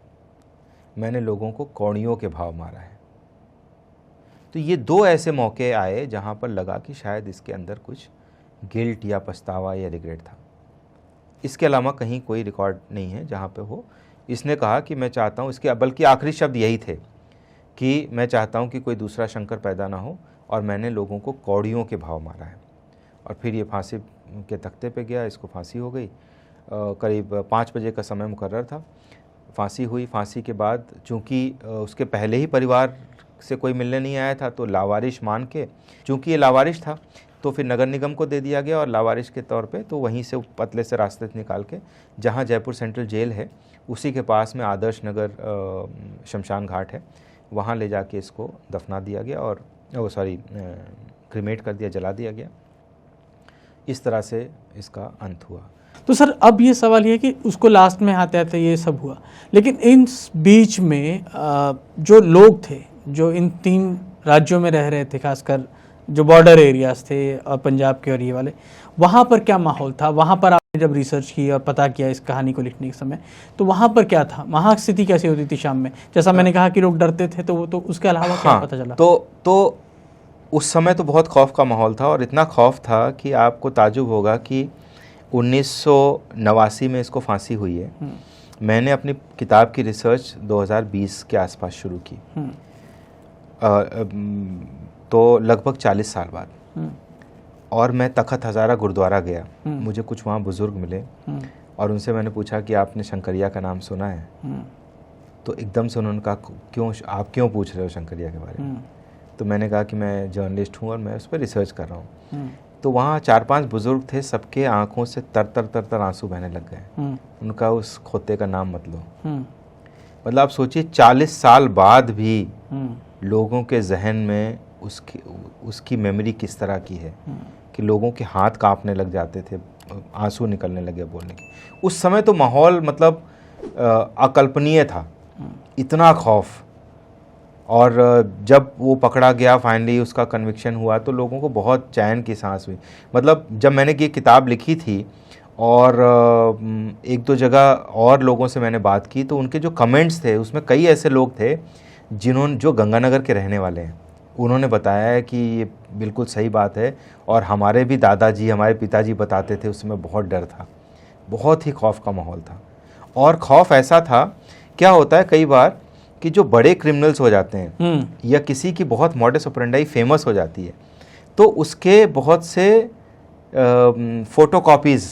मैंने लोगों को कौड़ियों के भाव मारा है। तो ये 2 ऐसे मौके आए जहाँ पर लगा कि शायद इसके अंदर कुछ गिल्ट या पछतावा या रिग्रेट था। इसके अलावा कहीं कोई रिकॉर्ड नहीं है जहाँ पे हो। इसने कहा कि मैं चाहता हूँ, इसके बल्कि आखिरी शब्द यही थे कि मैं चाहता हूँ कि कोई दूसरा शंकर पैदा ना हो और मैंने लोगों को कौड़ियों के भाव मारा है। और फिर ये फांसी के तख्ते पे गया, इसको फांसी हो गई। करीब 5 बजे का समय मुकर्रर था, फांसी हुई। फांसी के बाद चूँकि उसके पहले ही परिवार से कोई मिलने नहीं आया था, तो लावारिश मान के, चूँकि ये लावारिश था तो फिर नगर निगम को दे दिया गया, और लावारिश के तौर पे तो वहीं से पतले से रास्ते से निकाल के जहाँ जयपुर सेंट्रल जेल है उसी के पास में आदर्श नगर शमशान घाट है, वहाँ ले जाके इसको दफना दिया गया और क्रिमेट कर दिया, जला दिया गया। इस तरह से इसका अंत हुआ। तो सर अब ये सवाल ये कि उसको लास्ट में आते आते ये सब हुआ, लेकिन इन बीच में जो लोग थे जो इन 3 राज्यों में रह रहे थे, खासकर जो बॉर्डर एरियाज थे और पंजाब के और ये वाले, वहाँ पर क्या माहौल था? वहाँ पर आपने जब रिसर्च की और पता किया इस कहानी को लिखने के समय, तो वहाँ पर क्या था? वहाँ स्थिति कैसी होती थी शाम में? जैसा मैंने कहा कि लोग डरते थे, तो वो तो उसके अलावा क्या पता चला? तो उस समय तो बहुत खौफ का माहौल था, और इतना खौफ था कि आपको ताजुब होगा कि 1989 में इसको फांसी हुई है। मैंने अपनी किताब की रिसर्च 2020 के आसपास शुरू की, तो लगभग 40 साल बाद। और मैं तखत हज़ारा गुरुद्वारा गया, मुझे कुछ वहाँ बुज़ुर्ग मिले और उनसे मैंने पूछा कि आपने शंकरिया का नाम सुना है? तो एकदम से उन्होंने कहा आप क्यों पूछ रहे हो शंकरिया के बारे में? तो मैंने कहा कि मैं जर्नलिस्ट हूँ और मैं उस पर रिसर्च कर रहा हूँ। तो वहाँ 4-5 बुज़ुर्ग थे, सबके आंखों से तर आंसू बहने लग गए। उनका उस खोते का नाम मत लो। मतलब आप सोचिए 40 साल बाद भी लोगों के जहन में उसकी मेमोरी किस तरह की है कि लोगों के हाथ कांपने लग जाते थे, आंसू निकलने लगे बोलने के। उस समय तो माहौल मतलब अकल्पनीय था, इतना खौफ। और जब वो पकड़ा गया, फाइनली उसका कन्विक्शन हुआ, तो लोगों को बहुत चैन की सांस हुई। मतलब जब मैंने ये किताब लिखी थी और 1-2 जगह और लोगों से मैंने बात की, तो उनके जो कमेंट्स थे उसमें कई ऐसे लोग थे जो गंगानगर के रहने वाले हैं, उन्होंने बताया है कि ये बिल्कुल सही बात है, और हमारे भी दादाजी, हमारे पिताजी बताते थे उस समय बहुत डर था, बहुत ही खौफ का माहौल था। और खौफ ऐसा था, क्या होता है कई बार कि जो बड़े क्रिमिनल्स हो जाते हैं या किसी की बहुत मॉडस ऑपरेंडाई फेमस हो जाती है, तो उसके बहुत से फोटोकॉपीज़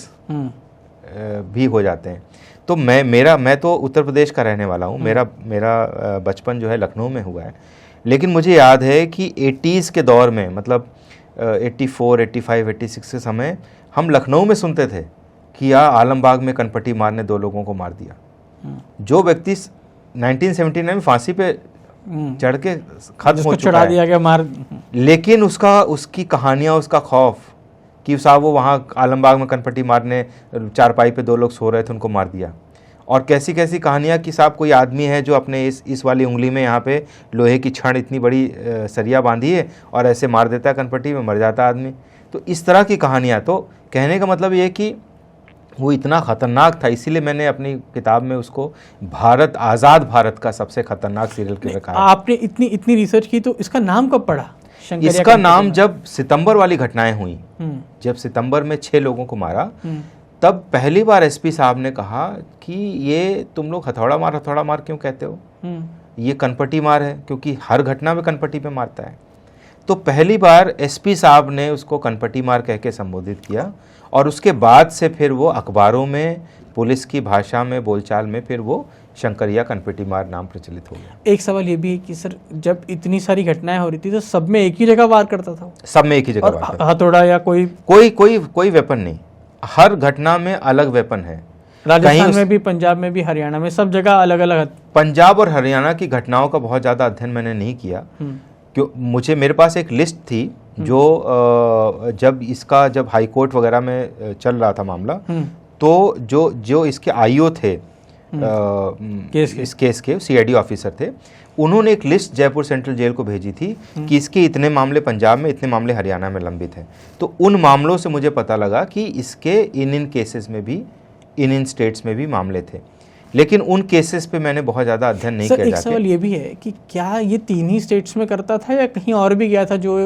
भी हो जाते हैं। तो मैं तो उत्तर प्रदेश का रहने वाला हूँ, मेरा बचपन जो है लखनऊ में हुआ है, लेकिन मुझे याद है कि 80s के दौर में, मतलब 84, 85, 86 के समय हम लखनऊ में सुनते थे कि आलमबाग में कनपटी मार ने 2 लोगों को मार दिया। जो व्यक्ति 1979 में फांसी पे चढ़ के खत्म हो चुका दिया गया मार, लेकिन उसकी कहानियाँ, उसका खौफ कि साहब वो वहाँ आलमबाग में कनपटी मारने, चारपाई पे 2 लोग सो रहे थे, उनको मार दिया। और कैसी कैसी कहानियाँ कि साहब कोई आदमी है जो अपने इस वाली उंगली में यहाँ पे लोहे की छड़ इतनी बड़ी सरिया बांधी है और ऐसे मार देता है कनपटी में, मर जाता है आदमी। तो इस तरह की कहानियाँ, तो कहने का मतलब ये कि वो इतना ख़तरनाक था, इसीलिए मैंने अपनी किताब में उसको आज़ाद भारत का सबसे खतरनाक सीरियल किलर कहा। आपने इतनी रिसर्च की, तो इसका नाम कब पड़ा? इसका नाम जब सितंबर वाली घटनाएं हुई, जब सितंबर में 6 लोगों को मारा, तब पहली बार एसपी साहब ने कहा कि ये तुम लोग हथौड़ा मार क्यों कहते हो, ये कनपटी मार है, क्योंकि हर घटना में कनपटी पे मारता है। तो पहली बार एसपी साहब ने उसको कनपटी मार कह के संबोधित किया, और उसके बाद से फिर वो अखबारों में, पुलिस की भाषा में, बोलचाल में फिर वो शंकरिया कनपटी मार नाम प्रचलित हो गया। एक सवाल ये भी है कि सर, जब इतनी सारी घटनाएं हो रही थी तो सब में एक ही जगह वार करता था? सब में एक ही जगह वार करता था, हथौड़ा या कोई वेपन नहीं, हर घटना में अलग वेपन है। राजस्थान में भी, पंजाब में भी, हरियाणा में, सब जगह अलग अलग। पंजाब और हरियाणा की घटनाओं का बहुत ज़्यादा अध्ययन मैंने नहीं किया, क्यों मेरे पास एक लिस्ट थी जो जब हाई कोर्ट वगैरह में चल रहा था मामला, तो जो इसके आईओ थे इस केस के सीआईडी ऑफिसर थे, उन्होंने एक लिस्ट जयपुर सेंट्रल जेल को भेजी थी कि इसके इतने मामले पंजाब में, इतने मामले हरियाणा में लंबित हैं। तो उन मामलों से मुझे पता लगा कि इसके इन केसेस में भी, इन स्टेट्स में भी मामले थे, लेकिन उन केसेस पे मैंने बहुत ज़्यादा अध्ययन नहीं किया। एक सवाल ये भी है कि क्या ये 3 ही स्टेट्स में करता था या कहीं और भी गया था? जो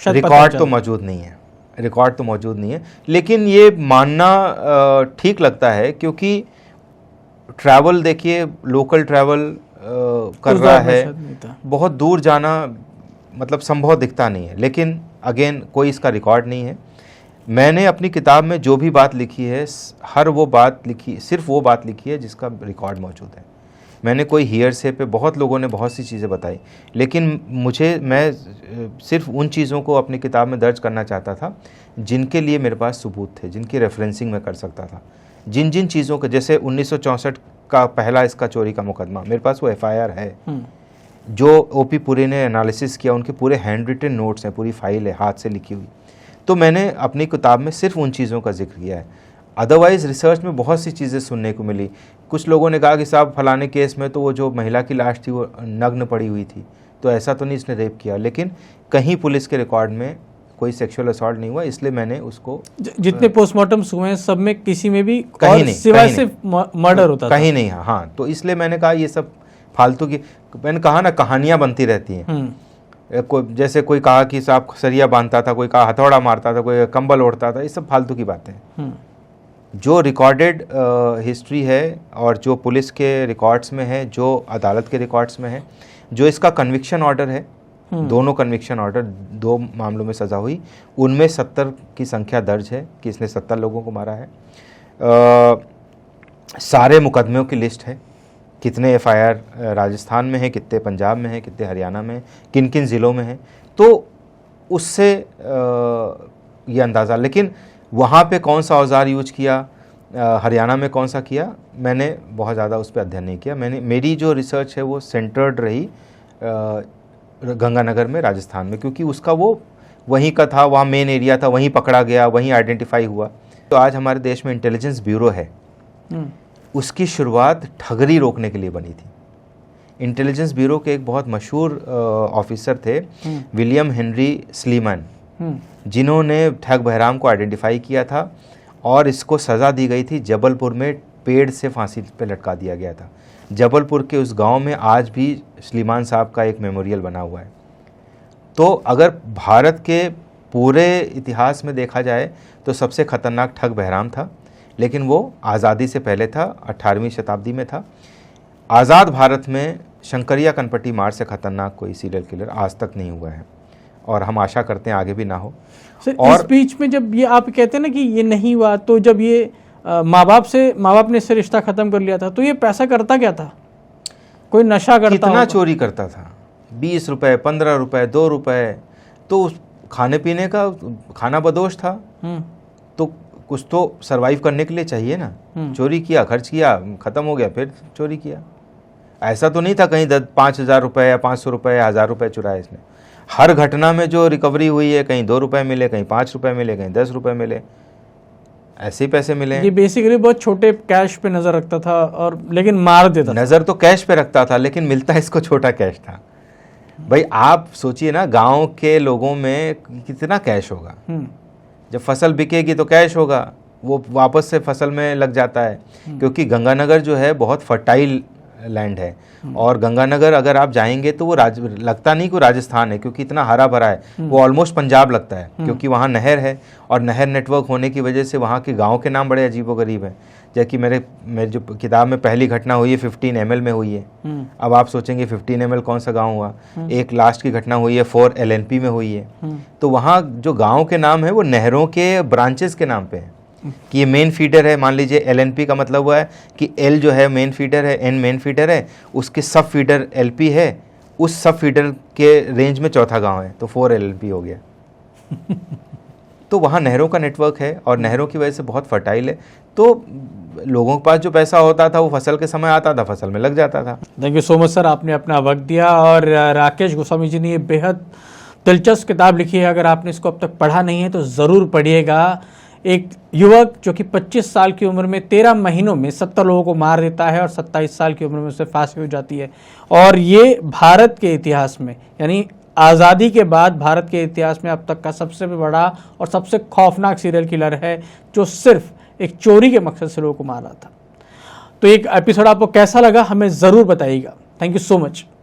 रिकॉर्ड तो मौजूद नहीं है, लेकिन ये मानना ठीक लगता है, क्योंकि ट्रैवल देखिए, लोकल ट्रैवल कर रहा है, बहुत दूर जाना मतलब संभव दिखता नहीं है, लेकिन अगेन कोई इसका रिकॉर्ड नहीं है। मैंने अपनी किताब में जो भी बात लिखी है, सिर्फ वो बात लिखी है जिसका रिकॉर्ड मौजूद है। मैंने कोई हियरसे पे, बहुत लोगों ने बहुत सी चीज़ें बताई, लेकिन मैं सिर्फ उन चीज़ों को अपनी किताब में दर्ज करना चाहता था जिनके लिए मेरे पास सबूत थे, जिनकी रेफरेंसिंग मैं कर सकता था। जिन चीज़ों के, जैसे 1964 का पहला इसका चोरी का मुकदमा, मेरे पास वो FIR है, जो ओपी पुरी ने एनालिसिस किया, उनके पूरे हैंड रिटन नोट्स हैं, पूरी फाइल है हाथ से लिखी हुई। तो मैंने अपनी किताब में सिर्फ उन चीज़ों का जिक्र किया है। अदरवाइज़ रिसर्च में बहुत सी चीज़ें सुनने को मिली। कुछ लोगों ने कहा कि साहब फलाने केस में तो वो जो महिला की लाश थी वो नग्न पड़ी हुई थी, तो ऐसा तो नहीं इसने रेप किया, लेकिन कहीं पुलिस के रिकॉर्ड में कोई सेक्सुअल असॉल्ट नहीं हुआ, इसलिए मैंने उसको, जितने पोस्टमार्टम हुए हैं सब में किसी में भी कहीं नहीं, सिवाय सिर्फ मर्डर होता था, कहीं नहीं। हाँ, तो इसलिए मैंने कहा ये सब फालतू की, मैंने कहा ना, कहानियाँ बनती रहती हैं। जैसे कोई कहा कि साहब सरिया बांधता था, कोई कहा हथौड़ा मारता था, कोई कंबल ओढ़ता था, ये सब फालतू की बातें। जो रिकॉर्डेड हिस्ट्री है और जो पुलिस के रिकॉर्ड्स में है, जो अदालत के रिकॉर्ड्स में है, जो इसका कन्विक्शन ऑर्डर है, दोनों कन्विक्शन ऑर्डर, 2 मामलों में सज़ा हुई, उनमें 70 की संख्या दर्ज है कि इसने 70 लोगों को मारा है। सारे मुकदमों की लिस्ट है, कितने FIR राजस्थान में है, कितने पंजाब में है, कितने हरियाणा में, किन किन ज़िलों में है, तो उससे ये अंदाज़ा। लेकिन वहाँ पे कौन सा औजार यूज किया, हरियाणा में कौन सा किया, मैंने बहुत ज़्यादा उस पर अध्ययन नहीं किया। मेरी जो रिसर्च है वो सेंटर्ड रही गंगानगर में, राजस्थान में, क्योंकि उसका वो वहीं का था, वहाँ मेन एरिया था, वहीं पकड़ा गया, वहीं आइडेंटिफाई हुआ। तो आज हमारे देश में इंटेलिजेंस ब्यूरो है, उसकी शुरुआत ठगरी रोकने के लिए बनी थी। इंटेलिजेंस ब्यूरो के एक बहुत मशहूर ऑफिसर थे, विलियम हेनरी स्लीमन, जिन्होंने ठग बहराम को आइडेंटिफाई किया था, और इसको सज़ा दी गई थी। जबलपुर में पेड़ से फांसी पे लटका दिया गया था। जबलपुर के उस गांव में आज भी स्लीमान साहब का एक मेमोरियल बना हुआ है। तो अगर भारत के पूरे इतिहास में देखा जाए तो सबसे खतरनाक ठग बहराम था, लेकिन वो आज़ादी से पहले था, 18वीं शताब्दी में था। आज़ाद भारत में शंकरिया कनपटी मार से खतरनाक कोई सीरियल किलर आज तक नहीं हुआ है, और हम आशा करते हैं आगे भी ना हो। सर, इस बीच में जब ये आप कहते हैं ना कि ये नहीं हुआ, तो जब ये माँ बाप ने इससे रिश्ता खत्म कर लिया था, तो ये पैसा करता क्या था? कोई नशा करता? कितना चोरी करता था? 20 रुपए, 15 रुपए, 2 रुपए, तो खाने पीने का खाना बदोश था, तो कुछ तो सरवाइव करने के लिए चाहिए ना। चोरी किया, खर्च किया, खत्म हो गया, फिर चोरी किया। ऐसा तो नहीं था कहीं 5,000 रुपए या 500 रुपए या 1,000 रुपए चुराए इसने। हर घटना में जो रिकवरी हुई है, कहीं 2 रुपए मिले, कहीं 5 रुपए मिले, कहीं 10 रुपए मिले, ऐसे ही पैसे मिले। ये बेसिकली बहुत छोटे कैश पे नजर रखता था, और लेकिन मार देता था। नजर तो कैश पे रखता था, लेकिन मिलता इसको छोटा कैश था। भाई आप सोचिए ना, गांव के लोगों में कितना कैश होगा। जब फसल बिकेगी तो कैश होगा, वो वापस से फसल में लग जाता है, क्योंकि गंगानगर जो है बहुत फर्टाइल लैंड है, और गंगानगर अगर आप जाएंगे तो वो लगता नहीं कि राजस्थान है, क्योंकि इतना हरा भरा है, वो ऑलमोस्ट पंजाब लगता है, क्योंकि वहाँ नहर है, और नहर नेटवर्क होने की वजह से वहाँ के गांव के नाम बड़े अजीबोगरीब हैं। जबकि मेरे जो किताब में पहली घटना हुई है 15 ML में हुई है। अब आप सोचेंगे 15 ML कौन सा गांव हुआ? एक लास्ट की घटना हुई है 4 LNP में हुई है। तो वहाँ जो गांव के नाम है वो नहरों के ब्रांचेस के नाम पे है, कि ये मेन फीडर है। मान लीजिए LNP का मतलब हुआ है कि L जो है मेन फीडर है, N मेन फीडर है, उसके सब फीडर LP है, उस सब फीडर के रेंज में चौथा गांव है, तो 4 LNP हो गया। तो वहाँ नहरों का नेटवर्क है, और नहरों की वजह से बहुत फर्टाइल है, तो लोगों के पास जो पैसा होता था वो फसल के समय आता था, फसल में लग जाता था। Thank you so much sir, आपने अपना वक्त दिया। और राकेश गोस्वामी जी ने ये बेहद दिलचस्प किताब लिखी है, अगर आपने इसको अब तक पढ़ा नहीं है तो ज़रूर पढ़िएगा। एक युवक जो कि 25 साल की उम्र में 13 महीनों में 70 लोगों को मार देता है, और 27 साल की उम्र में उसे फांसी हो जाती है, और ये भारत के इतिहास में, यानी आज़ादी के बाद भारत के इतिहास में अब तक का सबसे बड़ा और सबसे खौफनाक सीरियल किलर है, जो सिर्फ एक चोरी के मकसद से लोगों को मार रहा था। तो एक एपिसोड आपको कैसा लगा हमें ज़रूर बताइएगा। Thank you so much.